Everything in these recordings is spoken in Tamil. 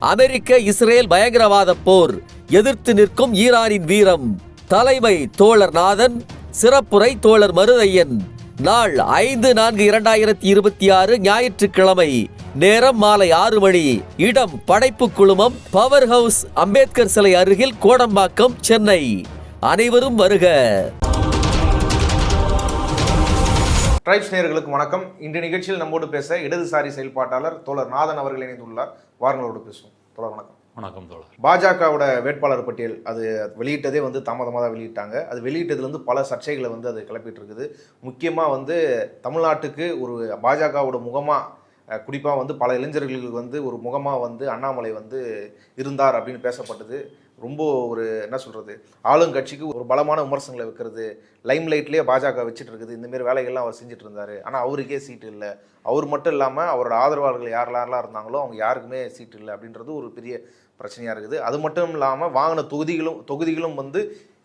அமெரிக்க இஸ்ரேல் பயங்கரவாத போர் எதிர்த்து நிற்கும் ஈரானின் வீரம். தலைமை தோழர் நாதன், சிறப்புரை தோழர் மருதையன். நாள் 5/4/2026 ஞாயிற்றுக்கிழமை. நேரம் மாலை 6 மணி. இடம் படைப்பு குழுமம், பவர் ஹவுஸ், அம்பேத்கர் சிலை அருகில், கோடம்பாக்கம், சென்னை. அனைவரும் வருக. ட்ரைப்ஸ் நேயர்களுக்கு வணக்கம். இன்றைய நிகழ்ச்சியில் நம்மோடு பேச இடதுசாரி செயல்பாட்டாளர் தோழர் நாதன் அவர்கள் இணைந்துள்ளார். வாரங்களோடு பேசுவோம். தோழர் வணக்கம். வணக்கம் தோழர். பாஜகவோட வேட்பாளர் பட்டியல் அது வெளியிட்டதே தாமதமாக தான் வெளியிட்டாங்க. அது வெளியிட்டதுலேருந்து பல சர்ச்சைகளை அது கிளப்பிட்டு இருக்குது. முக்கியமாக தமிழ்நாட்டுக்கு ஒரு பாஜகவோட முகமாக குறிப்பாக பல இளைஞர்களுக்கு ஒரு முகமாக அண்ணாமலை இருந்தார் அப்படின்னு பேசப்பட்டது. ரொம்ப என்ன சொல்கிறது, ஆளுங்கட்சிக்கு ஒரு பலமான விமர்சனங்களை வைக்கிறது, லைம் லைட்லேயே பாஜக வச்சுட்டு இருக்குது. இந்தமாரி வேலைகள்லாம் அவர் செஞ்சுட்டு இருந்தார். ஆனால் அவருக்கே சீட்டு இல்லை. அவர் மட்டும் இல்லாமல் அவரோட ஆதரவாளர்கள் யாரெல்லாம் இருந்தாங்களோ அவங்க யாருக்குமே சீட்டு இல்லை அப்படின்றது ஒரு பெரிய பிரச்சனையாக இருக்குது. அது மட்டும் இல்லாமல் வாங்கின தொகுதிகளும்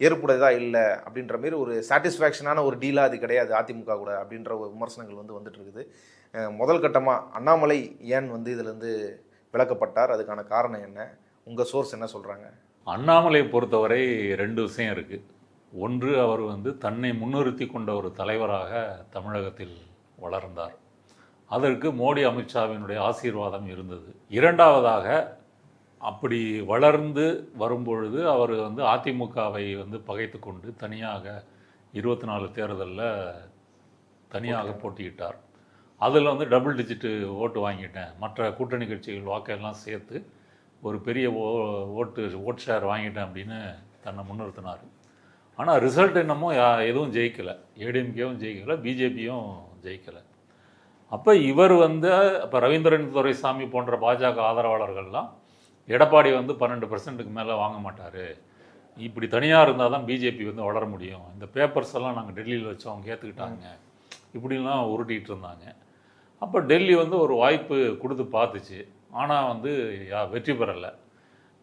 ஏற்புடையதாக இல்லை அப்படின்ற மாரி ஒரு சாட்டிஸ்ஃபேக்ஷனான ஒரு டீலாக அது கிடையாது அதிமுக கூட அப்படின்ற ஒரு விமர்சனங்கள் வந்துட்டு இருக்குது. முதல் கட்டமாக அண்ணாமலை ஏன் இதிலேருந்து விலக்கப்பட்டார், அதுக்கான காரணம் என்ன, உங்கள் சோர்ஸ் என்ன சொல்கிறாங்க? அண்ணாமலை பொறுத்தவரை 2 விஷயம் இருக்குது. ஒன்று, அவர் தன்னை முன்னிறுத்தி கொண்ட ஒரு தலைவராக தமிழகத்தில் வளர்ந்தார். அதற்கு மோடி அமித்ஷாவினுடைய ஆசீர்வாதம் இருந்தது. இரண்டாவதாக, அப்படி வளர்ந்து வரும்பொழுது அவர் அதிமுகவை பகைத்து கொண்டு தனியாக 24 தேர்தலில் தனியாக போட்டியிட்டார். அதில் டபுள் டிஜிட்டு ஓட்டு வாங்கிட்டேன், மற்ற கூட்டணி கட்சிகள் வாக்கெல்லாம் சேர்த்து ஒரு பெரிய ஓட் ஷேர் வாங்கிட்டேன் அப்படின்னு தன்னை முன்னிறுத்தினார். ஆனால் ரிசல்ட் என்னமோ எதுவும் ஜெயிக்கலை. ஏடிஎம்கேவும் ஜெயிக்கலை, பிஜேபியும் ஜெயிக்கலை. அப்போ இவர் இப்போ ரவீந்திரன் துரைசாமி போன்ற பாஜக ஆதரவாளர்கள்லாம் எடப்பாடி 12%க்கு மேலே வாங்க மாட்டார், இப்படி தனியாக இருந்தால் தான் பிஜேபி வளர முடியும், இந்த பேப்பர்ஸ் எல்லாம் நாங்கள் டெல்லியில் வச்சு அவங்க ஏற்றுக்கிட்டாங்க, இப்படிலாம் உருட்டிகிட்டு இருந்தாங்க. அப்போ டெல்லி ஒரு வாய்ப்பு கொடுத்து பார்த்துச்சு. ஆனால் வெற்றி பெறலை.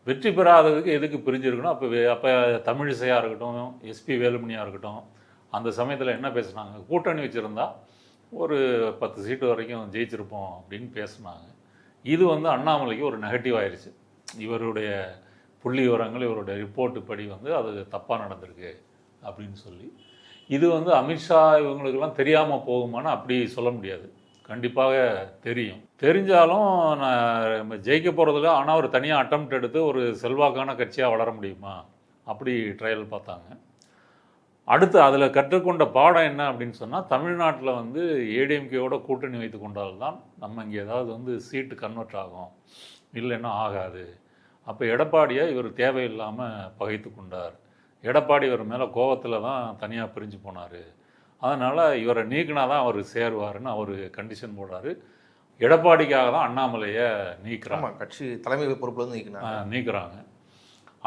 வெற்றி பெறாததுக்கு எதுக்கு பிரிஞ்சிருக்கணும்? அப்போ தமிழிசையாக இருக்கட்டும், எஸ்பி வேலுமணியாக இருக்கட்டும், அந்த சமயத்தில் என்ன பேசுனாங்க, கூட்டணி வச்சுருந்தா ஒரு 10 சீட்டு வரைக்கும் ஜெயிச்சிருப்போம் அப்படின்னு பேசுனாங்க. இது அண்ணாமலைக்கு ஒரு நெகட்டிவ் ஆயிடுச்சு. இவருடைய புள்ளி விவரங்கள், இவருடைய ரிப்போர்ட்டு படி அது தப்பாக நடந்திருக்கு அப்படின்னு சொல்லி. இது அமித்ஷா இவங்களுக்கெல்லாம் தெரியாமல் போகுமான்னு அப்படி சொல்ல முடியாது. கண்டிப்பாக தெரியும். தெரிஞ்சாலும் நான் ஜெயிக்க போகிறதில்ல, ஆனால் ஒரு தனியாக அட்டெம்ப்ட் எடுத்து ஒரு செல்வாக்கான கட்சியாக வளர முடியுமா, அப்படி ட்ரையல் பார்த்தாங்க. அடுத்து அதில் கற்றுக்கொண்ட பாடம் என்ன அப்படின்னு சொன்னால், தமிழ்நாட்டில் ஏடிஎம்கேயோட கூட்டணி வைத்து கொண்டால்தான் நம்ம இங்கே ஏதாவது சீட்டு கன்வெர்ட் ஆகும், இல்லைன்னா ஆகாது. அப்போ எடப்பாடியை இவர் தேவையில்லாமல் பகைத்து கொண்டார். எடப்பாடி இவர் மேலே கோவத்தில் தான் தனியாக பிரிஞ்சு போனார். அதனால் இவரை நீக்கினா தான் அவர் சேருவார்னு அவர் கண்டிஷன் போடுறாரு. எடப்பாடிக்காக தான் அண்ணாமலையை நீக்கிறாங்க, கட்சி தலைமை பொறுப்பில் நீக்கிறாங்க.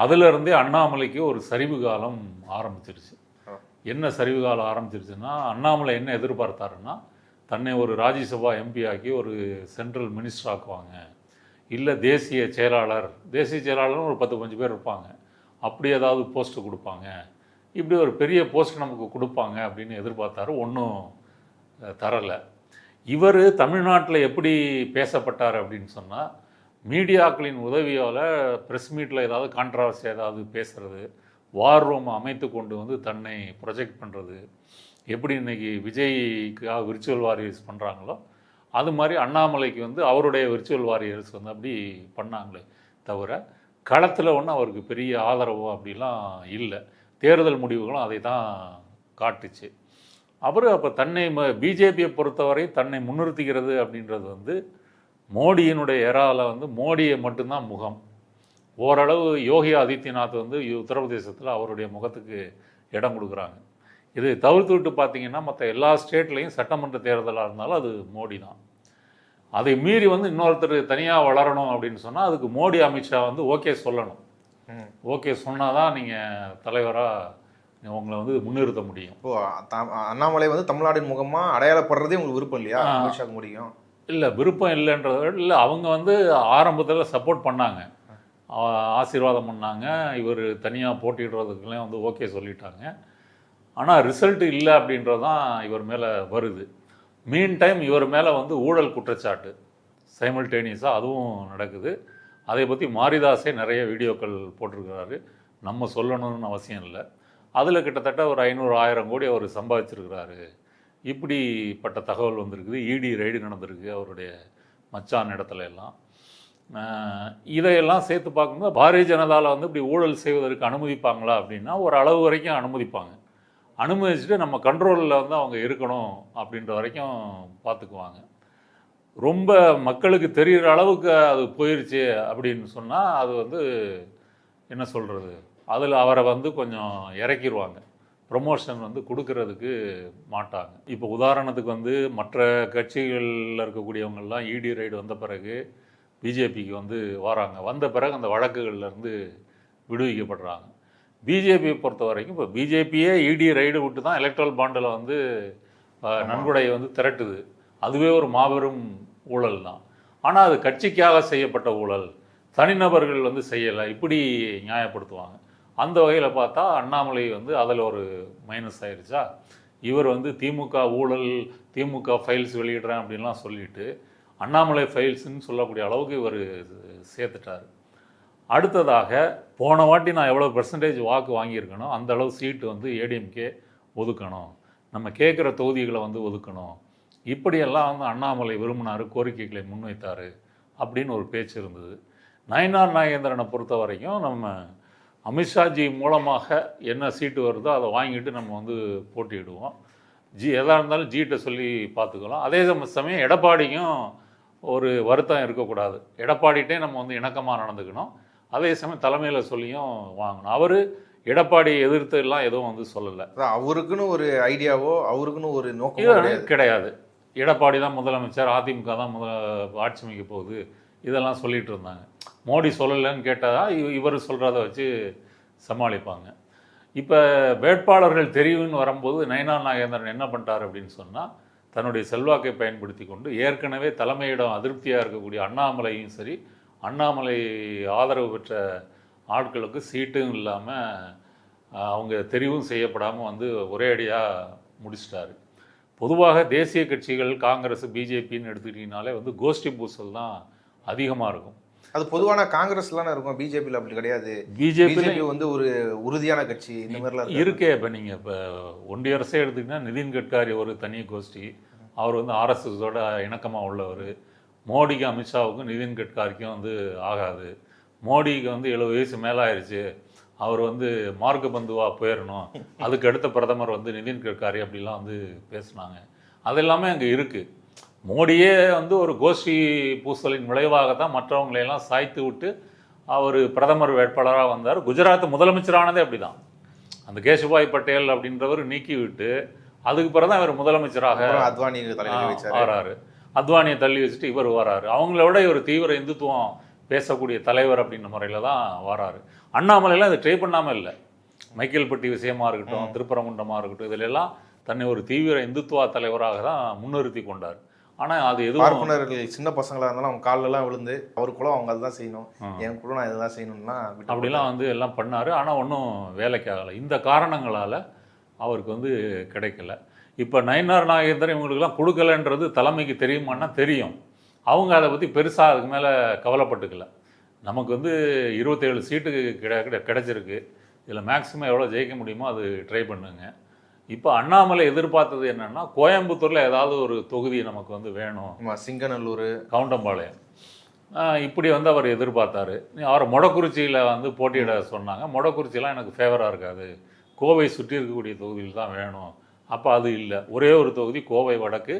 அதிலிருந்தே அண்ணாமலைக்கு ஒரு சரிவு காலம் ஆரம்பிச்சிருச்சு. என்ன சரிவு காலம் ஆரம்பிச்சிருச்சுன்னா, அண்ணாமலை என்ன எதிர்பார்த்தாருன்னா, தன்னை ஒரு ராஜ்யசபா எம்பி ஆக்கி ஒரு சென்ட்ரல் மினிஸ்டர் ஆக்குவாங்க, இல்லை தேசிய செயலாளர்னு ஒரு 10-15 பேர் இருப்பாங்க, அப்படி ஏதாவது போஸ்ட்டு கொடுப்பாங்க, இப்படி ஒரு பெரிய போஸ்ட் நமக்கு கொடுப்பாங்க அப்படின்னு எதிர்பார்த்தாரு. ஒன்றும் தரலை. இவர் தமிழ்நாட்டில் எப்படி பேசப்பட்டார் அப்படின்னு சொன்னால், மீடியாக்களின் உதவியால் ப்ரெஸ் மீட்டில் ஏதாவது கான்ட்ரவர்சி ஏதாவது பேசுகிறது, வார் ரூம் அமைத்து கொண்டு தன்னை ப்ரொஜெக்ட் பண்ணுறது, எப்படி இன்றைக்கி விஜய்க்காக விர்ச்சுவல் வாரியர்ஸ் பண்ணுறாங்களோ அது மாதிரி அண்ணாமலைக்கு அவருடைய விர்ச்சுவல் வாரியர்ஸ் அப்படி பண்ணாங்களே தவிர களத்தில் ஒன்றும் அவருக்கு பெரிய ஆதரவோ அப்படிலாம் இல்லை. தேர்தல் முடிவுகளும் அதை தான் காட்டுச்சு. அவர் அப்போ தன்னை பிஜேபியை பொறுத்தவரை தன்னை முன்னிறுத்திக்கிறது அப்படின்றது மோடியினுடைய எறாவில் மோடியை மட்டும்தான் முகம். ஓரளவு யோகி ஆதித்யநாத் உத்தரப்பிரதேசத்தில் அவருடைய முகத்துக்கு இடம் கொடுக்குறாங்க. இது தவிர்த்து விட்டு பார்த்தீங்கன்னா மற்ற எல்லா ஸ்டேட்லேயும் சட்டமன்ற தேர்தலாக இருந்தாலும் அது மோடி தான். அதை மீறி இன்னொருத்தர் தனியாக வளரணும் அப்படின்னு சொன்னால் அதுக்கு மோடி அமித்ஷா ஓகே சொல்லணும். ஓகே சொன்னால் தான் நீங்கள் தலைவராக உங்களை முன்னிறுத்த முடியும். ஓ, அண்ணாமலை தமிழ்நாட்டின் முகமாக அடையாளப்படுறதே உங்களுக்கு விருப்பம் இல்லையா? அமித்ஷாக்கு முடியும் இல்லை, விருப்பம் இல்லைன்றத இல்லை, அவங்க ஆரம்பத்தில் சப்போர்ட் பண்ணாங்க, ஆசீர்வாதம் பண்ணாங்க, இவர் தனியாக போட்டிடுறதுக்கெல்லாம் ஓகே சொல்லிட்டாங்க. ஆனால் ரிசல்ட் இல்லை அப்படின்றது தான் இவர் மேலே வருது. மீன் டைம் இவர் மேலே ஊழல் குற்றச்சாட்டு சைமல்டேனியஸாக அதுவும் நடக்குது. அதை பற்றி மாரிதாஸே நிறைய வீடியோக்கள் போட்டிருக்கிறாரு, நம்ம சொல்லணும்னு அவசியம் இல்லை. அதில் கிட்டத்தட்ட ஒரு 500-1000 கோடி அவர் சம்பாதிச்சிருக்கிறாரு. இப்படிப்பட்ட தகவல் வந்திருக்குது. இடி ரெய்டு நடந்திருக்கு அவருடைய மச்சான் இடத்துல எல்லாம். இதையெல்லாம் சேர்த்து பார்க்கும்போது பாரதிய ஜனதாவில் வந்து இப்படி ஊழல் செய்வதற்கு அனுமதிப்பாங்களா அப்படின்னா ஒரு அளவு வரைக்கும் அனுமதிப்பாங்க. அனுமதிச்சுட்டு நம்ம கண்ட்ரோலில் வந்து அவங்க இருக்கணும் அப்படின்ற வரைக்கும் பார்த்துக்குவாங்க. ரொம்ப மக்களுக்கு தெரிகிற அளவுக்கு அது போயிடுச்சு அப்படின்னு சொன்னால் அது வந்து என்ன சொல்கிறது, அதில் அவரை வந்து கொஞ்சம் இறக்கிடுவாங்க, ப்ரொமோஷன் வந்து கொடுக்கறதுக்கு மாட்டாங்க. இப்போ உதாரணத்துக்கு வந்து மற்ற கட்சிகளில் இருக்கக்கூடியவங்கள்லாம் இடி ரைடு வந்த பிறகு பிஜேபிக்கு வந்து வராங்க. வந்த பிறகு அந்த வழக்குகள்லேருந்து விடுவிக்கப்படுறாங்க. பிஜேபியை பொறுத்த வரைக்கும் இப்போ பிஜேபியே இடி ரைடு விட்டு தான் எலக்ட்ரல் பாண்டில் வந்து நன்கொடையை வந்து திரட்டுது. அதுவே ஒரு மாபெரும் ஊழல் தான். ஆனால் அது கட்சிக்காக செய்யப்பட்ட ஊழல், தனிநபர்கள் வந்து செய்யலை, இப்படி நியாயப்படுத்துவாங்க. அந்த வகையில் பார்த்தா அண்ணாமலை வந்து அதில் ஒரு மைனஸ் ஆயிடுச்சா. இவர் வந்து திமுக ஊழல், திமுக ஃபைல்ஸ் வெளியிடுறேன் அப்படின்லாம் சொல்லிட்டு அண்ணாமலை ஃபைல்ஸ்ன்னு சொல்லக்கூடிய அளவுக்கு இவர் சேர்த்துட்டார். அடுத்ததாக போன வாட்டி நான் எவ்வளோ பெர்சன்டேஜ் வாக்கு வாங்கியிருக்கணும் அந்த அளவு சீட்டு வந்து ஏடிஎம்கே ஒதுக்கணும், நம்ம கேட்குற தொகுதிகளை வந்து ஒதுக்கணும், இப்படியெல்லாம் வந்து அண்ணாமலை விரும்பினார், கோரிக்கைகளை முன்வைத்தார் அப்படின்னு ஒரு பேச்சு இருந்தது. நயினார் நாகேந்திரனை பொறுத்த வரைக்கும் நம்ம அமித்ஷாஜி மூலமாக என்ன சீட்டு வருதோ அதை வாங்கிட்டு நம்ம வந்து போட்டியிடுவோம். எதாக இருந்தாலும் ஜிகிட்ட சொல்லி பார்த்துக்கலாம். அதே சமயம் எடப்பாடிக்கும் ஒரு வருத்தம் இருக்கக்கூடாது. எடப்பாடிகிட்டே நம்ம வந்து இணக்கமாக நடந்துக்கணும். அதே சமயம் தலைமையில் சொல்லியும் வாங்கணும். அவர் எடப்பாடி எதிர்த்து எல்லாம் எதுவும் வந்து சொல்லலை. அவருக்குன்னு ஒரு ஐடியாவோ அவருக்குன்னு ஒரு நோக்கம் கிடையாது. எடப்பாடி தான் முதலமைச்சர், அதிமுக தான் ஆட்சி அமைக்க போகுது, இதெல்லாம் சொல்லிகிட்டு இருந்தாங்க. மோடி சொல்லலைன்னு கேட்டால் இவர் சொல்கிறத வச்சு சமாளிப்பாங்க. இப்போ வேட்பாளர்கள் தெரிவுன்னு வரும்போது நயினார் நாகேந்திரன் என்ன பண்ணிட்டார் அப்படின்னு சொன்னால், தன்னுடைய செல்வாக்கை பயன்படுத்தி கொண்டு ஏற்கனவே தலைமையிடம் அதிருப்தியாக இருக்கக்கூடிய அண்ணாமலையும் சரி, அண்ணாமலை ஆதரவு பெற்ற ஆட்களுக்கு சீட்டும் இல்லாமல் அவங்க தெரிவும் செய்யப்படாமல் வந்து ஒரே அடியாக முடிச்சிட்டாரு. பொதுவாக தேசிய கட்சிகள் காங்கிரஸ் பிஜேபின்னு எடுத்துக்கிட்டிங்கனாலே வந்து கோஷ்டி பூசல் தான் அதிகமாக இருக்கும். அது பொதுவான காங்கிரஸ்லாம் இருக்கும், பிஜேபியில் அப்படி கிடையாது. பிஜேபி வந்து ஒரு உறுதியான கட்சி இந்த மாதிரிலாம் இருக்கே. இப்போ நீங்கள் இப்போ ஒன்றிய அரசே எடுத்துக்கிட்டிங்கன்னா நிதின் கட்காரி ஒரு தனி கோஷ்டி, அவர் வந்து ஆர்எஸ்எஸோட இணக்கமாக உள்ளவர். மோடிக்கும் அமித்ஷாவுக்கும் நிதின் கட்காரிக்கும் வந்து ஆகாது. மோடிக்கு வந்து 70 வயசு மேலே ஆயிடுச்சு, அவர் வந்து மார்க்க பந்துவாக போயிடணும், அதுக்கு அடுத்த பிரதமர் வந்து நிதின் கட்காரி அப்படிலாம் வந்து பேசுனாங்க. அது எல்லாமே அங்கே இருக்குது. மோடியே வந்து ஒரு கோஷ்டி பூசலின் விளைவாக தான் மற்றவங்களையெல்லாம் சாய்த்து விட்டு அவர் பிரதமர் வேட்பாளராக வந்தார். குஜராத் முதலமைச்சரானதே அப்படி தான். அந்த கேசுபாய் பட்டேல் அப்படின்றவர் நீக்கி விட்டு அதுக்கு பிறகு தான் இவர் முதலமைச்சராக வராரு. அத்வானியை தள்ளி வச்சுட்டு இவர் வராரு. அவங்கள விட இவர் தீவிர இந்துத்துவம் பேசக்கூடிய தலைவர் அப்படின்ற முறையில் தான் வராரு. அண்ணாமலையெல்லாம் இதை ட்ரை பண்ணாமல் இல்லை. மைக்கேல்பட்டி விஷயமா இருக்கட்டும், திருப்பரங்குன்றமாக இருக்கட்டும், இதிலெல்லாம் தன்னை ஒரு தீவிர இந்துத்துவ தலைவராக தான் முன்னிறுத்தி கொண்டார். ஆனால் அது எதுவும் பார்ப்பனர்கள் சின்ன பசங்களாக இருந்தாலும் அவங்க காலெல்லாம் விழுந்து அவருக்குள்ள அவங்க அதுதான் செய்யணும், என் கூட நான் இதுதான் செய்யணும்னா அப்படிலாம் வந்து எல்லாம் பண்ணார். ஆனால் ஒன்றும் வேலைக்கு ஆகலை. இந்த காரணங்களால் அவருக்கு வந்து கிடைக்கல. இப்போ நயினார் நாகேந்திரன் இவங்களுக்கெல்லாம் கொடுக்கலன்றது தலைமைக்கு தெரியுமான்னா தெரியும். அவங்க அதை பற்றி பெருசாக அதுக்கு மேலே கவலைப்பட்டுக்கல. நமக்கு வந்து 27 சீட்டு கிடைச்சிருக்கு, இதில் மேக்ஸிமம் எவ்வளோ ஜெயிக்க முடியுமோ அது ட்ரை பண்ணுங்க. இப்போ அண்ணாமலை எதிர்பார்த்தது என்னென்னா, கோயம்புத்தூரில் ஏதாவது ஒரு தொகுதி நமக்கு வந்து வேணும், சிங்கநல்லூர், கவுண்டம்பாளையம், இப்படி வந்து அவர் எதிர்பார்த்தாரு. அவர் மொடக்குறிச்சியில் வந்து போட்டியிட சொன்னாங்க. மொடக்குறிச்சிலாம் எனக்கு ஃபேவராக இருக்காது, கோவை சுற்றி இருக்கக்கூடிய தொகுதியில் தான் வேணும். அப்போ அது இல்லை. ஒரே ஒரு தொகுதி கோவை வடக்கு,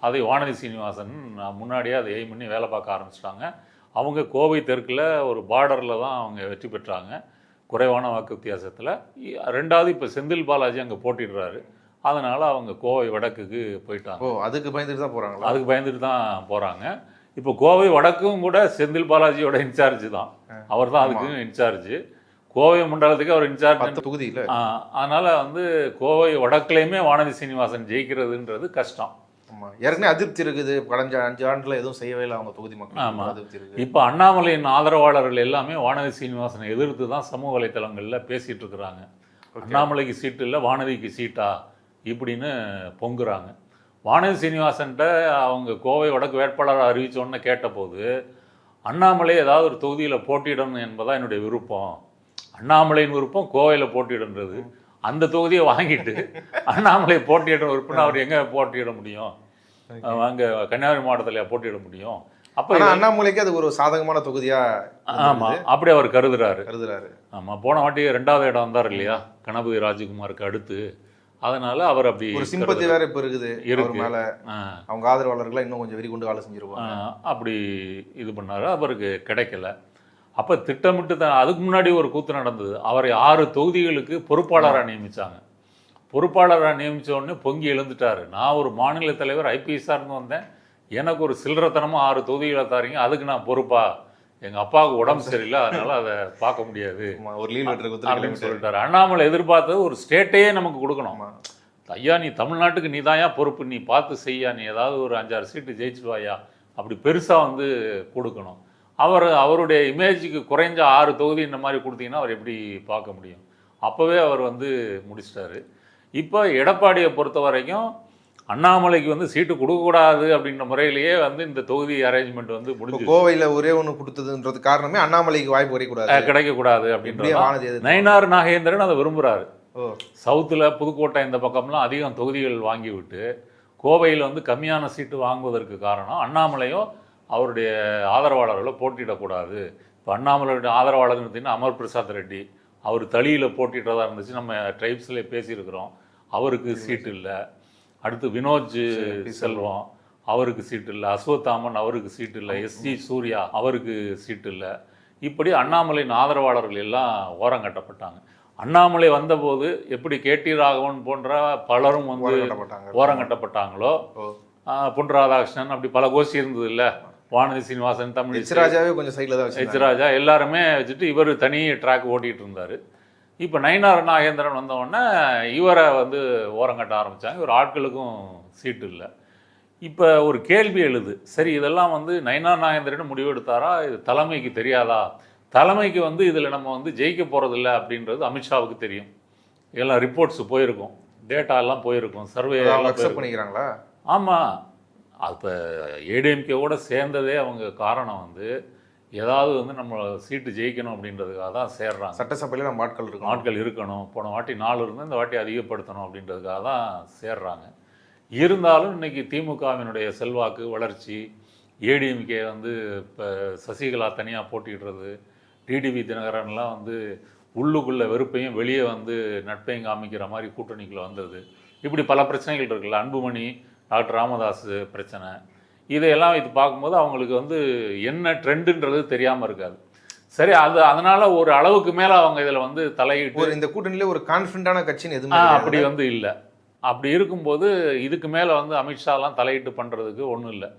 அதை வானதி சீனிவாசன் முன்னாடியே அதை எய்ம் பண்ணி வேலை பார்க்க ஆரம்பிச்சிட்டாங்க. அவங்க கோவை தெற்கில் ஒரு பார்டரில் தான் அவங்க வெற்றி பெற்றாங்க, குறைவான வாக்கு வித்தியாசத்தில். ரெண்டாவது இப்போ செந்தில் பாலாஜி அங்கே போட்டிடுறாரு, அதனால் அவங்க கோவை வடக்குக்கு போயிட்டாங்க. அதுக்கு பயந்துட்டு தான் போகிறாங்க. அதுக்கு பயந்துட்டு தான் போகிறாங்க. இப்போ கோவை வடக்கும் கூட செந்தில் பாலாஜியோட இன்சார்ஜ் தான், அவர் தான் அதுக்கு இன்சார்ஜ். கோவை மண்டலத்துக்கு அவர் இன்சார்ஜ் தொகுதியில். அதனால் வந்து கோவை வடக்குலையுமே வானதி சீனிவாசன் ஜெயிக்கிறதுன்றது கஷ்டம். ஏற்கனவே அதிருப்தி இருக்குது, கடந்த 5 ஆண்டுல எதுவும் செய்யவே இல்லை அவங்க தொகுதி மக்கள். ஆமாம், அதிருப்தி இருக்குது. இப்போ அண்ணாமலையின் ஆதரவாளர்கள் எல்லாமே வானதி சீனிவாசனை எதிர்த்து தான் சமூக வலைத்தளங்களில் பேசிகிட்டு இருக்கிறாங்க. அண்ணாமலைக்கு சீட்டு இல்லை, வானதிக்கு சீட்டா இப்படின்னு பொங்குறாங்க. வானதி சீனிவாசன்கிட்ட அவங்க கோவை வடக்கு வேட்பாளராக அறிவித்தோன்னு கேட்டபோது அண்ணாமலை ஏதாவது ஒரு தொகுதியில் போட்டியிடணும் என்பதான் என்னுடைய விருப்பம். அண்ணாமலையின் விருப்பம் கோவையில் போட்டியிடுன்றது. அந்த தொகுதியை வாங்கிட்டு அண்ணாமலை போட்டியிட விருப்பம்னா அவர் எங்கே போட்டியிட முடியும்? அங்கே கன்னியாகுமரி மாவட்டத்தில் போட்டியிட முடியும். அப்போ அண்ணாமலைக்கு அது ஒரு சாதகமான தொகுதியா ஆமாம் அப்படி அவர் கருதுறாரு. ஆமாம், போன வாட்டி 2வது இடம் வந்தார் இல்லையா கணபதி ராஜகுமாருக்கு அடுத்து. அதனால அவர் அப்படி ஒரு சிம்பத்தி வேற இப்போ இருக்குது மேல. அவங்க ஆதரவாளர்கள் இன்னும் கொஞ்சம் வெறி கொண்டு வேலை செஞ்சிருப்பாங்க. அப்படி இது பண்ணாரு, அவருக்கு கிடைக்கல. அப்போ திட்டமிட்டு தான் அதுக்கு முன்னாடி ஒரு கூத்து நடந்தது. அவரை 6 தொகுதிகளுக்கு பொறுப்பாளராக நியமித்தாங்க. பொறுப்பாளராக நியமித்த உடனே பொங்கி எழுந்துட்டார். நான் ஒரு மாநில தலைவர் ஐபிஎஸ்ஸாக இருந்து வந்தேன், எனக்கு ஒரு சில்லறத்தனமாக 6 தொகுதிகளை தாரீங்க, அதுக்கு நான் பொறுப்பா? எங்கள் அப்பாவுக்கு உடம்பு சரியில்லை, அதனால் அதை பார்க்க முடியாது ஒரு லீவ் அப்படின்னு சொல்லிட்டாரு. அண்ணாமலை எதிர்பார்த்தது ஒரு ஸ்டேட்டையே நமக்கு கொடுக்கணும். ஐயா நீ தமிழ்நாட்டுக்கு நீ தாயா பொறுப்பு, நீ பார்த்து செய்யா, நீ ஏதாவது ஒரு 5-6 சீட்டு ஜெயிச்சுடுவாயா, அப்படி பெருசாக வந்து கொடுக்கணும். அவருடைய இமேஜுக்கு குறைஞ்ச 6 தொகுதி இந்த மாதிரி கொடுத்தீங்கன்னா அவர் எப்படி பார்க்க முடியும்? அப்போவே அவர் வந்து முடிச்சிட்டாரு. இப்போ எடப்பாடியை பொறுத்த வரைக்கும் அண்ணாமலைக்கு வந்து சீட்டு கொடுக்கக்கூடாது அப்படின்ற முறையிலேயே வந்து இந்த தொகுதி அரேஞ்ச்மெண்ட் வந்து முடிஞ்சு. கோவையில் ஒரே ஒன்று கொடுத்ததுன்றது காரணமே அண்ணாமலைக்கு வாய்ப்பு கிடைக்கக்கூடாது அப்படின்றது. நயினார் நாகேந்திரன் அதை விரும்புகிறாரு. சவுத்தில் புதுக்கோட்டை இந்த பக்கம்லாம் அதிகம் தொகுதிகள் வாங்கி விட்டு கோவையில் வந்து கம்மியான சீட்டு வாங்குவதற்கு காரணம் அண்ணாமலையும் அவருடைய ஆதரவாளர்களை போட்டியிடக்கூடாது. இப்போ அண்ணாமலையுடைய ஆதரவாளர் பார்த்தீங்கன்னா அமர் பிரசாத் ரெட்டி, அவர் தளியில் போட்டியிட்டதாக இருந்துச்சு, நம்ம ட்ரைப்ஸ்லேயே பேசியிருக்கிறோம், அவருக்கு சீட்டு இல்லை. அடுத்து வினோஜ் செல்வம், அவருக்கு சீட்டு இல்லை. அஸ்வத்தாமன், அவருக்கு சீட்டு இல்லை. எஸ்ஜி சூர்யா, அவருக்கு சீட்டு இல்லை. இப்படி அண்ணாமலையின் ஆதரவாளர்கள் எல்லாம் ஓரங்கட்டப்பட்டாங்க. அண்ணாமலை வந்தபோது எப்படி கேடி ராகவன் போன்ற பலரும் வந்து ஓரங்கட்டப்பட்டாங்களோ, பொன் ராதாகிருஷ்ணன், அப்படி பல கோஷ்டி இருந்தது இல்லை, வானதி சீனிவாசன், தமிழ் கொஞ்சம் சைடில் தான் ஹெச்ராஜா, எல்லாருமே வச்சுட்டு இவர் தனி ட்ராக் ஓட்டிகிட்டு இருந்தார். இப்போ நயினார் நாகேந்திரன் வந்தவுடனே இவரை வந்து ஓரங்கட்ட ஆரம்பித்தாங்க. இவர் ஆட்களுக்கும் சீட்டு இல்லை. இப்போ ஒரு கேள்வி எழுது, சரி இதெல்லாம் வந்து நயினார் நாகேந்திரன் முடிவெடுத்தாரா, இது தலைமைக்கு தெரியாதா? தலைமைக்கு வந்து இதில் நம்ம வந்து ஜெயிக்க போகிறதில்ல அப்படின்றது அமித்ஷாவுக்கு தெரியும். எல்லாம் ரிப்போர்ட்ஸ் போயிருக்கும், டேட்டா எல்லாம் போயிருக்கும், சர்வே அக்செப்ட் பண்ணிக்கிறாங்களா? ஆமாம். அப்போ ஏடிஎம்கேவோட சேர்ந்ததே அவங்க காரணம் வந்து ஏதாவது வந்து நம்ம சீட்டு ஜெயிக்கணும் அப்படின்றதுக்காக தான் சேர்றாங்க. சட்டசபையில் நம்ம ஆட்கள் இருக்கணும். போன வாட்டி 4 இருந்து இந்த வாட்டி அதிகப்படுத்தணும் அப்படின்றதுக்காக தான் சேர்றாங்க. இருந்தாலும் இன்றைக்கி திமுகவினுடைய செல்வாக்கு வளர்ச்சி, ஏடிஎம்கே வந்து இப்போ சசிகலா தனியாக போட்டிடுறது, டிடிவி தினகரன்லாம் வந்து உள்ளுக்குள்ளே வெறுப்பையும் வெளியே வந்து நட்பையும் காமிக்கிற மாதிரி கூட்டணிக்குள்ளே வந்தது. இப்படி பல பிரச்சனைகள் இருக்குல்ல, அன்புமணி, டாக்டர் ராமதாஸ் பிரச்சனை, இதையெல்லாம் இது பார்க்கும்போது அவங்களுக்கு வந்து என்ன ட்ரெண்டுன்றது தெரியாமல் இருக்காது. சரி, அதனால் ஒரு அளவுக்கு மேலே அவங்க இதில் வந்து தலையிட்டு இந்த கூட்டணியில் ஒரு கான்ஃபிடண்டான கட்சின்னு எதுவுமே அப்படி வந்து இல்லை. அப்படி இருக்கும்போது இதுக்கு மேலே வந்து அமித்ஷாலாம் தலையிட்டு பண்ணுறதுக்கு ஒன்றும் இல்லை.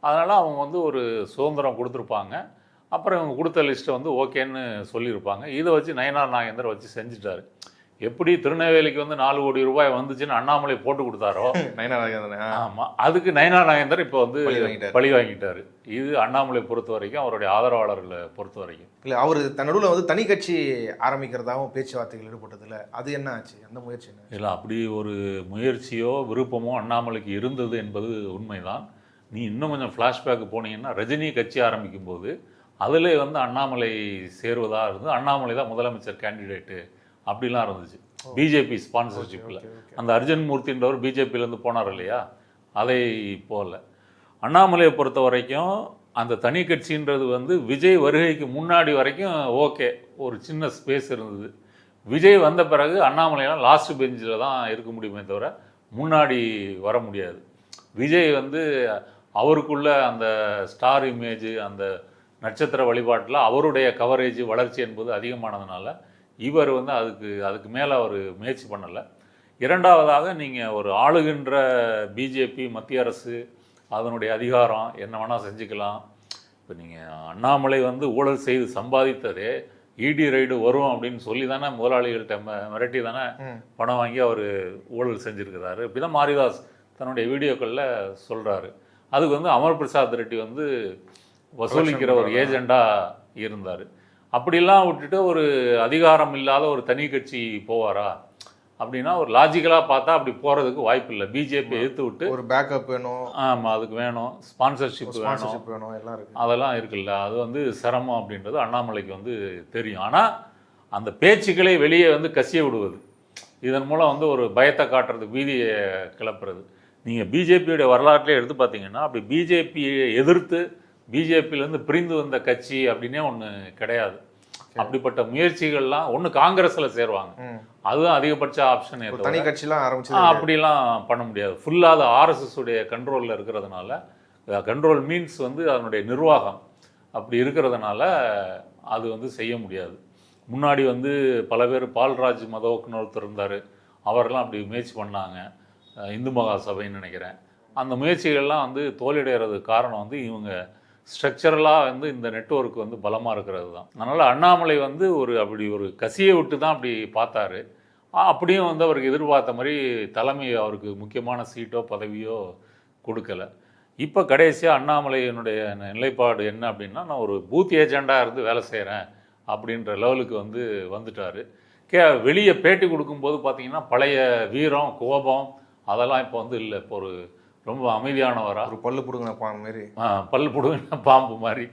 அதனால் அவங்க வந்து ஒரு சுதந்திரம் கொடுத்துருப்பாங்க. அப்புறம் இவங்க கொடுத்த லிஸ்ட்டை வந்து ஓகேன்னு சொல்லியிருப்பாங்க. இதை வச்சு நயினார் நாகேந்தர் வச்சு செஞ்சுட்டாரு. எப்படி திருநெல்வேலிக்கு வந்து 4 கோடி ரூபாய் வந்துச்சுன்னு அண்ணாமலை போட்டு கொடுத்தாரோ, ஆமாம், அதுக்கு நயினார் நாகேந்தர் இப்போ வந்து பழி வாங்கிட்டாரு. இது அண்ணாமலை பொறுத்த வரைக்கும், அவருடைய ஆதரவாளர்களை பொறுத்த வரைக்கும். இல்லை, அவர் தன்னோட வந்து தனி கட்சி ஆரம்பிக்கிறதாகவும் பேச்சுவார்த்தைகள் ஈடுபட்டதில்லை, அது என்ன ஆச்சு? அந்த முயற்சி என்ன? இல்லை, அப்படி ஒரு முயற்சியோ விருப்பமோ அண்ணாமலைக்கு இருந்தது என்பது உண்மைதான். நீ இன்னும் கொஞ்சம் ஃப்ளாஷ்பேக் போனீங்கன்னா, ரஜினி கட்சி ஆரம்பிக்கும் போது அதில் வந்து அண்ணாமலை சேருவதாக இருந்து, அண்ணாமலை தான் முதலமைச்சர் கேண்டிடேட்டு அப்படிலாம் இருந்துச்சு பிஜேபி ஸ்பான்சர்ஷிப்பில். அந்த அர்ஜுன் மூர்த்தின்றவர் பிஜேபியிலேருந்து போனார் இல்லையா, அதை போகல. அண்ணாமலையை பொறுத்த வரைக்கும் அந்த தனி கட்சின்றது வந்து விஜய் வருகைக்கு முன்னாடி வரைக்கும் ஓகே, ஒரு சின்ன ஸ்பேஸ் இருந்தது. விஜய் வந்த பிறகு அண்ணாமலையெல்லாம் லாஸ்ட் பெஞ்சில் தான் இருக்க முடியுமே தவிர முன்னாடி வர முடியாது. விஜய் வந்து அவருக்குள்ள அந்த ஸ்டார் இமேஜ், அந்த நட்சத்திர வழிபாட்டில் அவருடைய கவரேஜ் வளர்ச்சி என்பது அதிகமானதுனால இவர் வந்து அதுக்கு மேலே அவர் முயற்சி பண்ணலை. இரண்டாவதாக நீங்கள் ஒரு ஆளுகின்ற பிஜேபி மத்திய அரசு, அதனுடைய அதிகாரம் என்ன வேணால் செஞ்சுக்கலாம். இப்போ நீங்கள் அண்ணாமலை வந்து ஊழல் செய்து சம்பாதித்ததே இடி ரைடு வரும் அப்படின்னு சொல்லி தானே முதலாளிகள்கிட்ட மிரட்டி தானே பணம் வாங்கி அவர் ஊழல் செஞ்சுருக்கிறாரு. இப்படி தான் மாரிதாஸ் தன்னுடைய வீடியோக்களில் சொல்கிறாரு. அதுக்கு வந்து அமர் பிரசாத் ரெட்டி வந்து வசூலிக்கிற ஒரு ஏஜெண்டாக இருந்தார். அப்படிலாம் விட்டுட்டு ஒரு அதிகாரம் இல்லாத ஒரு தனி கட்சி போவாரா? அப்படின்னா ஒரு லாஜிக்கலாக பார்த்தா அப்படி போகிறதுக்கு வாய்ப்பு இல்லை. பிஜேபி எதிர்த்து விட்டு ஒரு பேக்கப் வேணும், ஆமாம் அதுக்கு வேணும், ஸ்பான்சர்ஷிப் வேணும், எல்லாம் இருக்கு. அதெல்லாம் இருக்குல்ல, அது வந்து சிரமம் அப்படின்றது அண்ணாமலைக்கு வந்து தெரியும். ஆனால் அந்த பேச்சுக்களை வெளியே வந்து கசிய விடுவது, இதன் மூலம் வந்து ஒரு பயத்தை காட்டுறது, பீதியை கிளப்புறது. நீங்கள் பிஜேபியோடைய வரலாற்றிலே எடுத்து பார்த்தீங்கன்னா அப்படி பிஜேபியை எதிர்த்து பிஜேபியிலேருந்து பிரிந்து வந்த கட்சி அப்படின்னே ஒன்று கிடையாது. அப்படிப்பட்ட முயற்சிகள்லாம் ஒன்று காங்கிரஸில் சேருவாங்க, அதுதான் அதிகபட்ச ஆப்ஷன். தனி கட்சிலாம் ஆரம்பிச்சு அப்படிலாம் பண்ண முடியாது. ஃபுல்லாக அது ஆர்எஸ்எஸ் உடைய கண்ட்ரோலில் இருக்கிறதுனால, கண்ட்ரோல் மீன்ஸ் வந்து அதனுடைய நிர்வாகம் அப்படி இருக்கிறதுனால அது வந்து செய்ய முடியாது. முன்னாடி வந்து பல பேர் பால்ராஜ் மதோக்குன்னு ஒருத்தர் இருந்தார், அவரெல்லாம் அப்படி முயற்சி பண்ணாங்க, இந்து மகா சபைன்னு நினைக்கிறேன். அந்த முயற்சிகள்லாம் வந்து தோல்வியடைகிறதுக்கு காரணம் வந்து இவங்க ஸ்ட்ரக்சரலாக வந்து இந்த நெட்வொர்க் வந்து பலமாக இருக்கிறது தான். அதனால் அண்ணாமலை வந்து அப்படி ஒரு கசியை விட்டு தான் அப்படி பார்த்தாரு. அப்படியும் வந்து அவருக்கு எதிர்பார்த்த மாதிரி தலைமை அவருக்கு முக்கியமான சீட்டோ பதவியோ கொடுக்கலை. இப்போ கடைசியாக அண்ணாமலையினுடைய நிலைப்பாடு என்ன அப்படின்னா, நான் ஒரு பூத் ஏஜெண்டாக இருந்து வேலை செய்கிறேன் அப்படின்ற லெவலுக்கு வந்து வந்துட்டார். வெளியே பேட்டி கொடுக்கும்போது பார்த்தீங்கன்னா பழைய வீரம் கோபம் அதெல்லாம் இப்போ வந்து இல்லை. இப்போ ஒரு ரொம்ப அமைதியானவரா, ஒரு பல்லு பிடுங்கின பாம்பு மாதிரி, பல்லு பிடுங்கின பாம்பு மாதிரி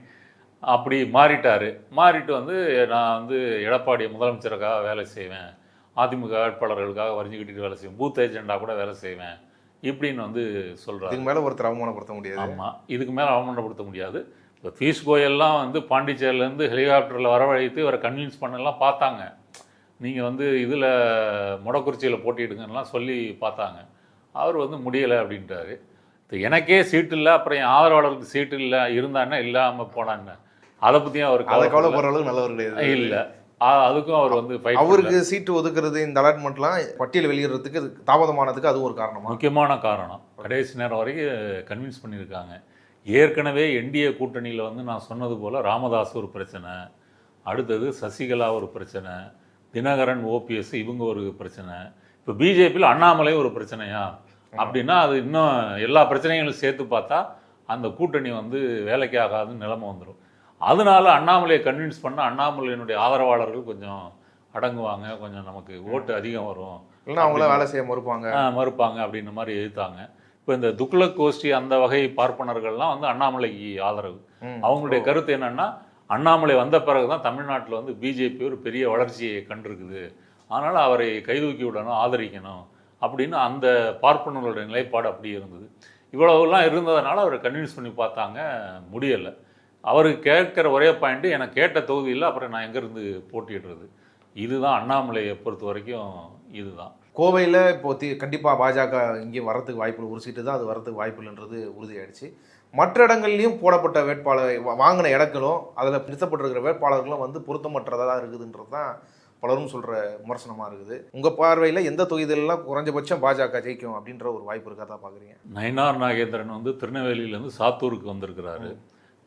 அப்படி மாறிட்டார். மாறிட்டு வந்து நான் வந்து எடப்பாடி முதலமைச்சருக்காக வேலை செய்வேன், அதிமுக வேட்பாளர்களுக்காக வரைஞ்சிக்கிட்டு வேலை செய்வேன், பூத் ஏஜெண்டாக கூட வேலை செய்வேன் இப்படின்னு வந்து சொல்கிறார். இதுக்கு மேலே ஒருத்தர் அவமானப்படுத்த முடியாது. ஆமாம், இதுக்கு மேலே அவமானப்படுத்த முடியாது. இப்போ பீயூஷ் கோயல்லாம் வந்து பாண்டிச்சேரியிலேருந்து ஹெலிகாப்டரில் வரவழைத்து இவரை கன்வின்ஸ் பண்ணலாம் பார்த்தாங்க. நீங்கள் வந்து இதில் மொடக்குறிச்சியில் போட்டிடுங்கலாம் சொல்லி பார்த்தாங்க. அவர் வந்து முடியலை அப்படின்ட்டாரு. எனக்கே சீட்டு இல்லை, அப்புறம் என் ஆதரவாளருக்கு சீட்டு இல்லை, இருந்தான்னா இல்லாமல் போனான்னு அதை பற்றியும் அவர் கவலைப்படுற அளவுக்கு நல்லவர் கிடையாது. இல்லை, அதுக்கும் அவர் வந்து அவருக்கு சீட்டு ஒதுக்குறது, இந்த அலாட்மெண்ட்லாம் பட்டியல் வெளியிடுறதுக்கு தாமதமானதுக்கு அது ஒரு காரணம், முக்கியமான காரணம். கடைசி நேரம் வரைக்கும் கன்வின்ஸ் பண்ணியிருக்காங்க. ஏற்கனவே என்டிஏ கூட்டணியில் வந்து நான் சொன்னது போல் ராமதாஸ் ஒரு பிரச்சனை, அடுத்தது சசிகலா ஒரு பிரச்சனை, தினகரன் ஓபிஎஸ் இவங்க ஒரு பிரச்சனை, இப்போ பிஜேபியில் அண்ணாமலை ஒரு பிரச்சனையா அப்படின்னா அது இன்னும் எல்லா பிரச்சனைகளும் சேர்த்து பார்த்தா அந்த கூட்டணி வந்து வேலைக்கு ஆகாதுன்னு நிலைமை வந்துடும். அதனால அண்ணாமலையை கன்வின்ஸ் பண்ண அண்ணாமலையினுடைய ஆதரவாளர்கள் கொஞ்சம் அடங்குவாங்க, கொஞ்சம் நமக்கு ஓட்டு அதிகம் வரும், இல்லைன்னா அவங்கள வேலை செய்ய மறுப்பாங்க அப்படின்ற மாதிரி எதிர்த்தாங்க. இப்போ இந்த துக்ளக் கோஷ்டி அந்த வகை பார்ப்பனர்கள்லாம் வந்து அண்ணாமலைக்கு ஆதரவு. அவங்களுடைய கருத்து என்னன்னா, அண்ணாமலை வந்த பிறகு தான் தமிழ்நாட்டில் வந்து பிஜேபி ஒரு பெரிய வளர்ச்சியை கண்டிருக்குது, அதனால் அவரை கைதூக்கி விடணும், ஆதரிக்கணும் அப்படின்னு அந்த பார்ப்பனர்களுடைய நிலைப்பாடு அப்படி இருந்தது. இவ்வளவுலாம் இருந்ததுனால அவரை கன்வின்ஸ் பண்ணி பார்த்தாங்க, முடியலை. அவருக்கு கேட்குற ஒரே பாயிண்ட்டு, எனக்கு கேட்ட தொகுதியில் அப்புறம் நான் எங்கேருந்து போட்டிடுறது, இதுதான் அண்ணாமலையை பொறுத்த வரைக்கும். இதுதான் கோவையில் இப்போ கண்டிப்பாக பாஜக இங்கேயும் வரத்துக்கு வாய்ப்பு இல்லை, ஒரு சீட்டு தான் அது வரத்துக்கு வாய்ப்பு இல்லைன்றது உறுதியாயிடுச்சு. மற்ற இடங்கள்லையும் போடப்பட்ட வேட்பாளர் வாங்கின இடங்களும் அதில் நிறுத்தப்பட்டிருக்கிற வேட்பாளர்களும் வந்து பொருத்தமற்றதாக இருக்குதுன்றது தான் பலரும் சொல்கிற விமர்சனமாக இருக்குது. உங்கள் பார்வையில் எந்த தொகுதியிலலாம் குறைஞ்சபட்சம் பாஜக ஜெயிக்கும் அப்படின்ற ஒரு வாய்ப்பு இருக்காதான் பார்க்குறீங்க? நயினார் நாகேந்திரன் வந்து திருநெல்வேலியிலேருந்து சாத்தூருக்கு வந்திருக்கிறாரு.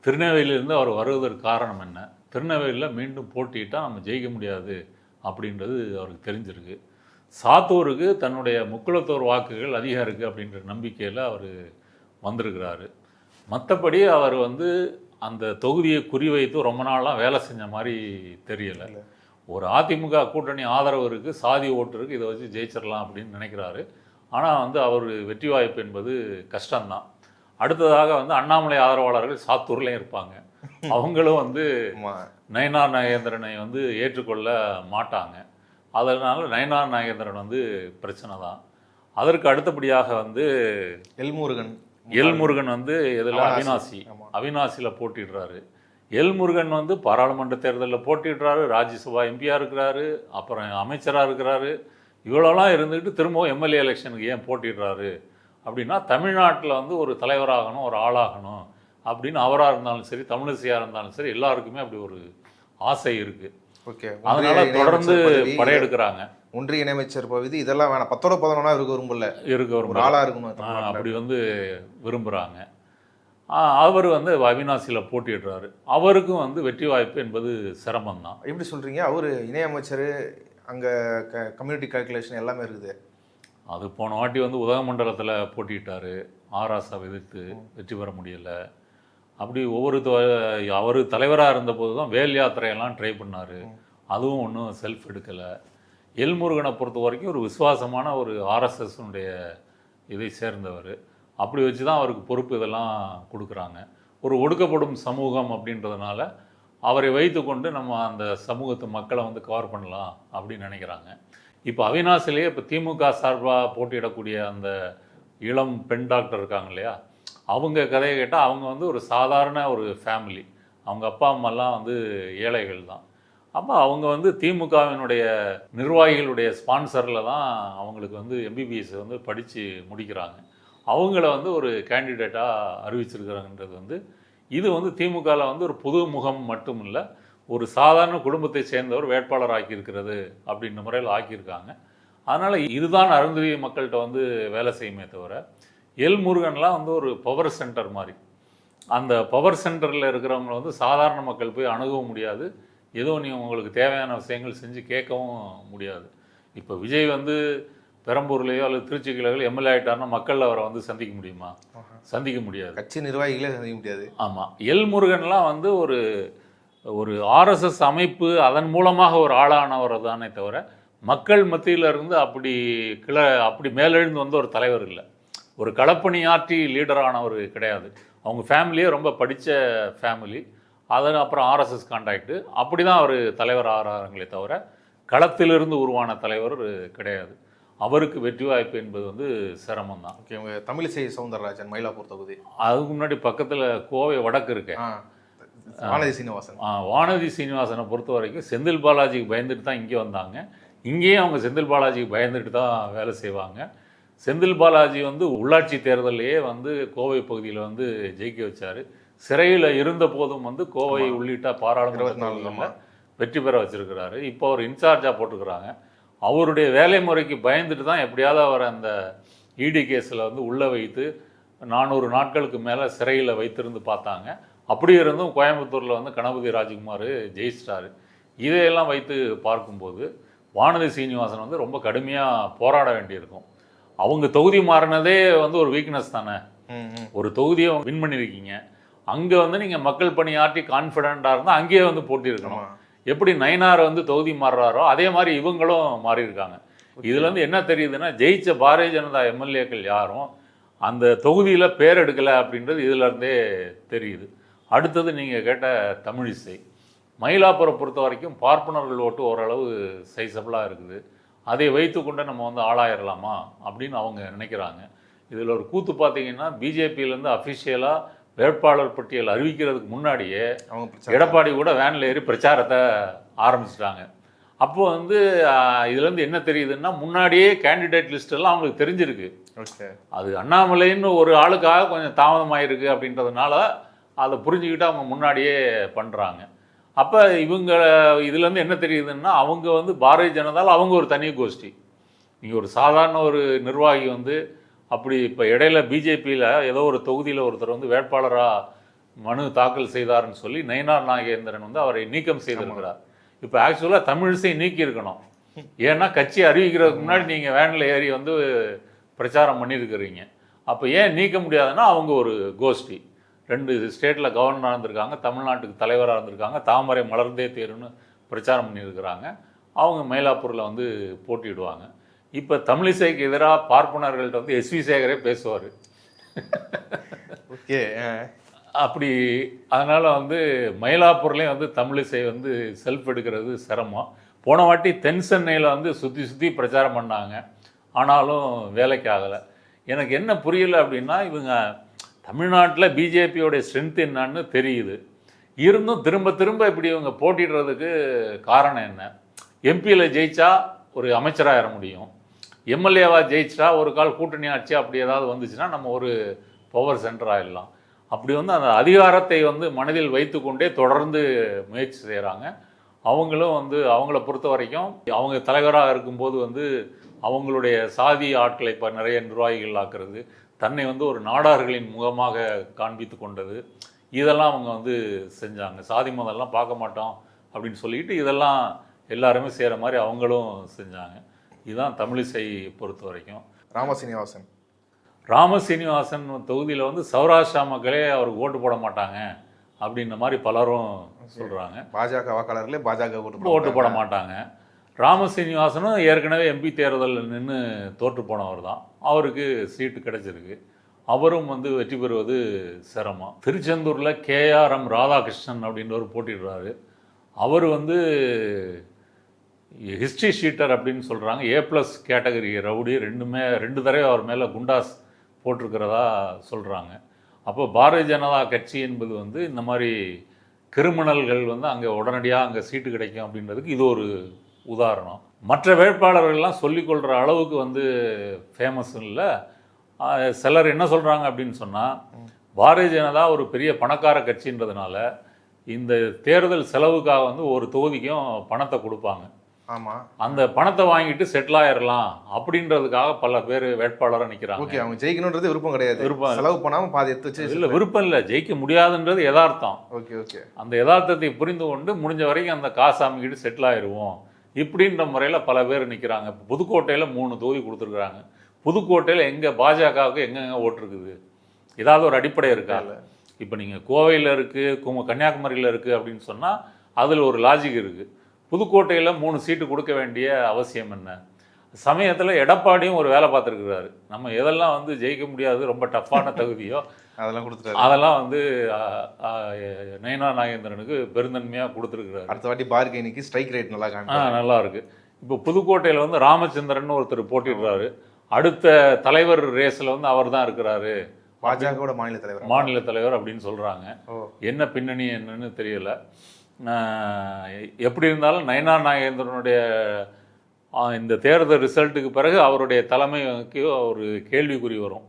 திருநெல்வேலியிலேருந்து அவர் வருவதற்கு காரணம் என்ன? திருநெல்வேலியில் மீண்டும் போட்டியிட்டால் நம்ம ஜெயிக்க முடியாது அப்படின்றது அவருக்கு தெரிஞ்சிருக்கு. சாத்தூருக்கு தன்னுடைய முக்குளத்தோர் வாக்குகள் அதிகம் இருக்குது அப்படின்ற நம்பிக்கையில் அவர் வந்திருக்கிறாரு. மற்றபடி அவர் வந்து அந்த தொகுதியை குறிவைத்து ரொம்ப நாளாக வேலை செஞ்ச மாதிரி தெரியலை. ஒரு அதிமுக கூட்டணி ஆதரவு இருக்குது, சாதி ஓட்டு இருக்குது, இதை வச்சு ஜெயிச்சிடலாம் அப்படின்னு நினைக்கிறாரு. ஆனால் வந்து அவர் வெற்றி வாய்ப்பு என்பது கஷ்டம்தான். அடுத்ததாக வந்து அண்ணாமலை ஆதரவாளர்கள் சாத்தூர்லேயும் இருப்பாங்க, அவங்களும் வந்து நயினார் நாகேந்திரனை வந்து ஏற்றுக்கொள்ள மாட்டாங்க. அதனால் நயினார் நாகேந்திரன் வந்து பிரச்சனை தான். அதற்கு அடுத்தபடியாக வந்து எல்முருகன் வந்து இதில் அவினாசியில் போட்டிடுறாரு. எல்முருகன் வந்து பாராளுமன்ற தேர்தலில் போட்டிடுறாரு, ராஜ்யசபா எம்பியாக இருக்கிறாரு, அப்புறம் அமைச்சராக இருக்கிறாரு. இவ்வளோலாம் இருந்துக்கிட்டு திரும்பவும் எம்எல்ஏ எலெக்ஷனுக்கு ஏன் போட்டிடுறாரு அப்படின்னா, தமிழ்நாட்டில் வந்து ஒரு தலைவராகணும், ஒரு ஆளாகணும் அப்படின்னு அவராக இருந்தாலும் சரி, தமிழிசையாக இருந்தாலும் சரி, எல்லாருக்குமே அப்படி ஒரு ஆசை இருக்குது. ஓகே, அதனால தொடர்ந்து படையெடுக்கிறாங்க. ஒன்றிய இணையமைச்சர் பகுதி இதெல்லாம் வேணாம், 10-11 இருக்க விரும்பல, ஆளாக இருக்கணும் அப்படி வந்து விரும்புகிறாங்க. அவர் வந்து அவினாசியில் போட்டிடுறாரு. அவருக்கும் வந்து வெற்றி வாய்ப்பு என்பது சிரமம்தான். எப்படி சொல்கிறீங்க? அவர் இணையமைச்சர், அங்கே கம்யூனிட்டி கால்குலேஷன் எல்லாமே இருக்குது. அது போன வாட்டி வந்து உதகமண்டலத்தில் போட்டிட்டார், ஆராசாவை எதிர்த்து வெற்றி பெற முடியலை. அப்படி அவர் தலைவராக இருந்தபோது தான் வேல் யாத்திரையெல்லாம் ட்ரை பண்ணார், அதுவும் ஒன்றும் செல்ஃப் எடுக்கலை. எல்முருகனை பொறுத்த வரைக்கும் ஒரு விசுவாசமான ஒரு ஆர்எஸ்எஸ்னுடைய இதை சேர்ந்தவர். அப்படி வச்சு தான் அவருக்கு பொறுப்பு இதெல்லாம் கொடுக்குறாங்க. ஒரு ஒடுக்கப்படும் சமூகம் அப்படின்றதுனால அவரை வைத்து கொண்டு நம்ம அந்த சமூகத்து மக்களை வந்து கவர் பண்ணலாம் அப்படின்னு நினைக்கிறாங்க. இப்போ அவினாசிலேயே இப்போ திமுக சார்பாக போட்டியிடக்கூடிய அந்த இளம் பெண் டாக்டர் இருக்காங்க இல்லையா, அவங்க கதையை கேட்டால் அவங்க வந்து ஒரு சாதாரண ஒரு ஃபேமிலி. அவங்க அப்பா அம்மாலாம் வந்து ஏழைகள் தான். அப்போ அவங்க வந்து திமுகவினுடைய நிர்வாகிகளுடைய ஸ்பான்சரில் தான் அவங்களுக்கு வந்து எம்பிபிஎஸ் வந்து படித்து முடிக்கிறாங்க. அவங்கள வந்து ஒரு கேண்டிடேட்டாக அறிவிச்சிருக்கிறாங்கன்றது வந்து இது வந்து திமுகவில் வந்து ஒரு புது முகம் மட்டும் இல்லை, ஒரு சாதாரண குடும்பத்தை சேர்ந்தவர் வேட்பாளர் ஆக்கியிருக்கிறது அப்படின்ற முறையில் ஆக்கியிருக்காங்க. அதனால் இதுதான் அருந்ததி மக்கள்கிட்ட வந்து வேலை செய்யுமே தவிர, எல்முருகன்லாம் வந்து ஒரு பவர் சென்டர் மாதிரி. அந்த பவர் சென்டரில் இருக்கிறவங்க வந்து சாதாரண மக்கள் போய் அணுகவும் முடியாது, ஏதோ நீ உங்களுக்கு தேவையான விஷயங்கள் செஞ்சு கேட்கவும் முடியாது. இப்போ விஜய் வந்து பெரம்பூர்லேயோ அல்லது திருச்சிக்கிளையோ எம்எல்ஏ ஆகிட்டார்னா மக்கள் அவரை வந்து சந்திக்க முடியுமா? சந்திக்க முடியாது. கட்சி நிர்வாகிகளே சந்திக்க முடியாது. ஆமாம். எல்முருகன்லாம் வந்து ஒரு ஒரு ஆர்எஸ்எஸ் அமைப்பு அதன் மூலமாக ஒரு ஆளானவர் தானே தவிர, மக்கள் மத்தியில் இருந்து அப்படி மேலெழுந்து வந்த ஒரு தலைவர் இல்லை. ஒரு களப்பணியாற்றி லீடரானவர் கிடையாது. அவங்க ஃபேமிலியே ரொம்ப படித்த ஃபேமிலி. அதன் அப்புறம் ஆர்எஸ்எஸ் கான்டாக்டு, அப்படி தான் அவர் தலைவர் ஆகிறாங்களே தவிர களத்திலிருந்து உருவான தலைவர் கிடையாது. அவருக்கு வெற்றி வாய்ப்பு என்பது வந்து சிரமம் தான். ஓகே, உங்கள் தமிழிசை சவுந்தரராஜன் மயிலாப்பூர் தொகுதி, அதுக்கு முன்னாடி பக்கத்தில் கோவை வடக்கு இருக்கேன், வானதி சீனிவாசன். வானதி சீனிவாசனை பொறுத்த வரைக்கும் செந்தில் பாலாஜிக்கு பயந்துட்டு தான் இங்கே வந்தாங்க. இங்கேயும் அவங்க செந்தில் பாலாஜிக்கு பயந்துட்டு தான் வேலை செய்வாங்க. செந்தில் பாலாஜி வந்து உள்ளாட்சி தேர்தலையே வந்து கோவை பகுதியில் வந்து ஜெயிக்க வச்சார். சிறையில் இருந்த போதும் வந்து கோவை உள்ளிட்ட பாராளுமன்ற வெற்றி பெற வச்சிருக்கிறாரு. இப்போ அவர் இன்சார்ஜாக போட்டுக்கிறாங்க. அவருடைய வேலை முறைக்கு பயந்துட்டு தான் எப்படியாவது அவர் அந்த இடி கேஸில் வந்து உள்ளே வைத்து 400 நாட்களுக்கு மேலே சிறையில் வைத்திருந்து பார்த்தாங்க. அப்படி இருந்தும் கோயம்புத்தூரில் வந்து கணபதி ராஜ்குமார் ஜெயிச்சிட்டாரு. இதையெல்லாம் வைத்து பார்க்கும்போது வானதி சீனிவாசன் வந்து ரொம்ப கடுமையாக போராட வேண்டியிருக்கும். அவங்க தொகுதி மாறினதே வந்து ஒரு வீக்னஸ் தானே. ஒரு தொகுதியை வின் பண்ணியிருக்கீங்க, அங்கே வந்து நீங்கள் மக்கள் பணியாற்றி கான்ஃபிடென்ட்டாக இருந்தால் அங்கேயே வந்து போட்டியிருக்கணும். எப்படி நயினார் வந்து தொகுதி மாறுறாரோ அதே மாதிரி இவங்களும் மாறியிருக்காங்க. இதுல இருந்து என்ன தெரியுதுன்னா, ஜெயிச்ச பாரதிய ஜனதா எம்எல்ஏக்கள் யாரும் அந்த தொகுதியில் பேர் எடுக்கலை அப்படின்றது இதுல இருந்தே தெரியுது. அடுத்தது நீங்கள் கேட்ட தமிழிசை, மயிலாப்பூரை பொறுத்த வரைக்கும் பார்ப்பனர்கள் ஓட்டு ஓரளவு சைஸபிளாக இருக்குது. அதை வைத்து கொண்டு நம்ம வந்து ஆளாயிரலாமா அப்படின்னு அவங்க நினைக்கிறாங்க. இதில் ஒரு கூத்து பார்த்தீங்கன்னா, பிஜேபியிலேருந்து அஃபிஷியலாக வேட்பாளர் பட்டியல் அறிவிக்கிறதுக்கு முன்னாடியே எடப்பாடி கூட வேனில் ஏறி பிரச்சாரத்தை ஆரம்பிச்சிட்டாங்க. அப்போ வந்து இதுலேருந்து என்ன தெரியுதுன்னா, முன்னாடியே கேண்டிடேட் லிஸ்டெல்லாம் அவங்களுக்கு தெரிஞ்சிருக்கு. அது அண்ணாமலைன்னு ஒரு ஆளுக்காக கொஞ்சம் தாமதமாயிருக்கு அப்படின்றதுனால அதை புரிஞ்சுக்கிட்டு அவங்க முன்னாடியே பண்ணுறாங்க. அப்போ இவங்க இதுலேருந்து என்ன தெரியுதுன்னா, அவங்க வந்து பாரதிய ஜனதாவில் அவங்க ஒரு தனி கோஷ்டி. நீங்கள் ஒரு சாதாரண ஒரு நிர்வாகி வந்து அப்படி இப்போ இடையில பிஜேபியில் ஏதோ ஒரு தொகுதியில் ஒருத்தர் வந்து வேட்பாளராக மனு தாக்கல் செய்தார்னு சொல்லி நயினார் நாகேந்திரன் வந்து அவரை நீக்கம் செய்திருக்கிறார். இப்போ ஆக்சுவலாக தமிழிசை நீக்கி இருக்கணும். ஏன்னா கட்சி அறிவிக்கிறதுக்கு முன்னாடி நீங்கள் வேனில் ஏறி வந்து பிரச்சாரம் பண்ணியிருக்கிறீங்க. அப்போ ஏன் நீக்க முடியாதுன்னா, அவங்க ஒரு கோஷ்டி 2 ஸ்டேட்டில் கவர்னராக இருந்திருக்காங்க, தமிழ்நாட்டுக்கு தலைவராக இருந்திருக்காங்க, தாமரை மலர்ந்தே தேருன்னு பிரச்சாரம் பண்ணியிருக்கிறாங்க. அவங்க மயிலாப்பூரில் வந்து போட்டியிடுவாங்க. இப்போ தமிழிசைக்கு எதிராக பார்ப்பனர்கள்ட்ட வந்து எஸ்வி சேகரே பேசுவார். ஓகே, அப்படி அதனால் வந்து மயிலாப்பூர்லேயும் வந்து தமிழிசை வந்து செல்ஃப் எடுக்கிறது சிரமம். போன வாட்டி தென் சென்னையில் வந்து சுற்றி பிரச்சாரம் பண்ணாங்க, ஆனாலும் வேலைக்கு ஆகலை. எனக்கு என்ன புரியலை அப்படின்னா, இவங்க தமிழ்நாட்டில் பிஜேபியோடைய ஸ்ட்ரென்த் என்னன்னு தெரியுது, இருந்தும் திரும்ப திரும்ப இப்படி இவங்க போட்டிடுறதுக்கு காரணம் என்ன? எம்பியில் ஜெயிச்சா ஒரு அமைச்சராக முடியும், எம்எல்ஏவாக ஜெயிச்சா ஒரு கால் கூட்டணி ஆட்சி அப்படி ஏதாவது வந்துச்சுன்னா நம்ம ஒரு பவர் சென்டர் ஆகிடலாம். அப்படி வந்து அந்த அதிகாரத்தை வந்து மனதில் வைத்து கொண்டே தொடர்ந்து முயற்சி செய்கிறாங்க. அவங்களும் வந்து அவங்கள பொறுத்த வரைக்கும் அவங்க தலைவராக இருக்கும்போது வந்து அவங்களுடைய சாதி ஆட்களை இப்போ நிறைய நிர்வாகிகள் ஆக்குறது, தன்னை வந்து ஒரு நாடார்களின் முகமாக காண்பித்து கொண்டது, இதெல்லாம் அவங்க வந்து செஞ்சாங்க. சாதி மதம்லாம் பார்க்க மாட்டோம் அப்படின்னு சொல்லிட்டு இதெல்லாம் எல்லாருமே செய்கிற மாதிரி அவங்களும் செஞ்சாங்க. இதுதான் தமிழிசை பொறுத்த வரைக்கும். ராமசீனிவாசன் தொகுதியில் வந்து சௌராஷ்டிரா மக்களே அவருக்கு ஓட்டு போட மாட்டாங்க அப்படின்ற மாதிரி பலரும் சொல்கிறாங்க. பாஜக வாக்காளர்களே பாஜக ஓட்டு போட மாட்டாங்க. ராமசீனிவாசனும் ஏற்கனவே எம்பி தேர்தலில் நின்று தோற்று போனவர் தான், அவருக்கு சீட்டு கிடைச்சிருக்கு. அவரும் வந்து வெற்றி பெறுவது சிரமம். திருச்செந்தூரில் KRM ராதாகிருஷ்ணன் அப்படின்றவர் போட்டிடுறாரு. அவர் வந்து ஹிஸ்ட்ரி ஷீட்டர் அப்படின்னு சொல்கிறாங்க. A+ கேட்டகரி ரவுடி, ரெண்டு தடவை அவர் மேலே குண்டாஸ் போட்டிருக்கிறதா சொல்கிறாங்க. அப்போ பாரதிய ஜனதா கட்சி என்பது வந்து இந்த மாதிரி கிரிமினல்கள் வந்து அங்கே உடனடியாக அங்கே சீட்டு கிடைக்கும் அப்படின்றதுக்கு இது ஒரு உதாரணம். மற்ற வேட்பாளர்கள்லாம் சொல்லிக்கொள்கிற அளவுக்கு வந்து ஃபேமஸ் இல்லை. சிலர் என்ன சொல்கிறாங்க அப்படின்னு சொன்னால், பாரதிய ஜனதா ஒரு பெரிய பணக்கார கட்சின்றதுனால இந்த தேர்தல் செலவுக்காக வந்து ஒரு தொகுதிக்கும் பணத்தை கொடுப்பாங்க. ஆமாம், அந்த பணத்தை வாங்கிட்டு செட்டில் ஆயிடலாம் அப்படின்றதுக்காக பல பேர் வேட்பாளராக நிற்கிறாங்க. ஓகே, அவங்க ஜெயிக்கணுன்றது விருப்பம் கிடையாது, விருப்பம் செலவு பண்ணாமல் பாதி எடுத்து வச்சு இல்லை, விருப்பம் இல்லை, ஜெயிக்க முடியாதுன்றது யதார்த்தம். ஓகே ஓகே, அந்த யதார்த்தத்தை புரிந்து கொண்டு முடிஞ்ச வரைக்கும் அந்த காசு அமைக்கிட்டு செட்டில் ஆயிடுவோம் இப்படின்ற முறையில் பல பேர் நிற்கிறாங்க. புதுக்கோட்டையில் 3 தொகுதி கொடுத்துருக்குறாங்க. புதுக்கோட்டையில் எங்கே பாஜகவுக்கு எங்கெங்கே ஓட்டு இருக்குது, ஏதாவது ஒரு அடிப்படை இருக்கா? இப்போ நீங்கள் கோவையில் இருக்குது, கன்னியாகுமரியில் இருக்குது அப்படின்னு சொன்னால் அதில் ஒரு லாஜிக் இருக்குது. புதுக்கோட்டையில் 3 சீட்டு கொடுக்க வேண்டிய அவசியம் என்ன? சமயத்தில் எடப்பாடியும் ஒரு வேலை பார்த்துருக்குறாரு. நம்ம எதெல்லாம் வந்து ஜெயிக்க முடியாது, ரொம்ப டஃப்பான தகுதியோ அதெல்லாம் வந்து நயனா நாகேந்திரனுக்கு பெருந்தன்மையாக கொடுத்துருக்குறாரு. அடுத்த வாட்டி பார்கெனிக்கு ஸ்ட்ரைக் ரேட் நல்லா இருக்கு. இப்போ புதுக்கோட்டையில் வந்து ராமச்சந்திரன் ஒருத்தர் போட்டிடுறாரு. அடுத்த தலைவர் ரேஸில் வந்து அவர் தான் இருக்கிறாரு, பாஜகவோட மாநில தலைவர் அப்படின்னு சொல்கிறாங்க. என்ன பின்னணி என்னன்னு தெரியல. எப்படி இருந்தாலும் நயனா நாகேந்திரனுடைய இந்த தேர்தல் ரிசல்ட்டுக்கு பிறகு அவருடைய தலைமைக்கு ஒரு கேள்விக்குறி வரும்.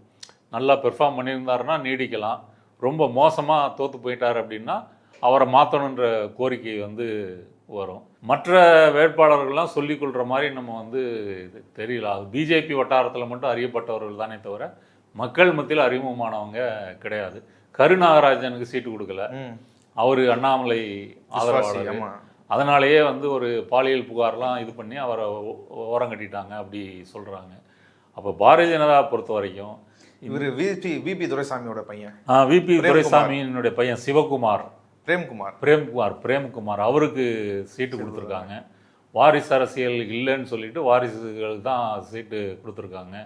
நல்லா பெர்ஃபார்ம் பண்ணியிருந்தாருன்னா நீடிக்கலாம், ரொம்ப மோசமாக தோற்று போயிட்டார் அப்படின்னா அவரை மாற்றணுன்ற கோரிக்கை வந்து வரும். மற்ற வேட்பாளர்கள்லாம் சொல்லிக்கொள்கிற மாதிரி நம்ம வந்து தெரியல. அது பிஜேபி வட்டாரத்தில் மட்டும் அறியப்பட்டவர்கள் தானே தவிர மக்கள் மத்தியில் அறிமுகமானவங்க கிடையாது. கருநாகராஜனுக்கு சீட்டு கொடுக்கல, அவர் அண்ணாமலை ஆதரவாளர். அதனாலேயே வந்து ஒரு பாலியல் புகார்லாம் இது பண்ணி அவரை ஓரம் கட்டிட்டாங்க அப்படி சொல்கிறாங்க. அப்போ பாரதிய ஜனதா பொறுத்த வரைக்கும் இவர் விபி துரைசாமியோட பையன், விபி துரைசாமியினுடைய பையன் சிவகுமார், பிரேம்குமார் அவருக்கு சீட்டு கொடுத்துருக்காங்க. வாரிசு அரசியல் இல்லைன்னு சொல்லிட்டு வாரிசுகளுக்கு தான் சீட்டு கொடுத்துருக்காங்க.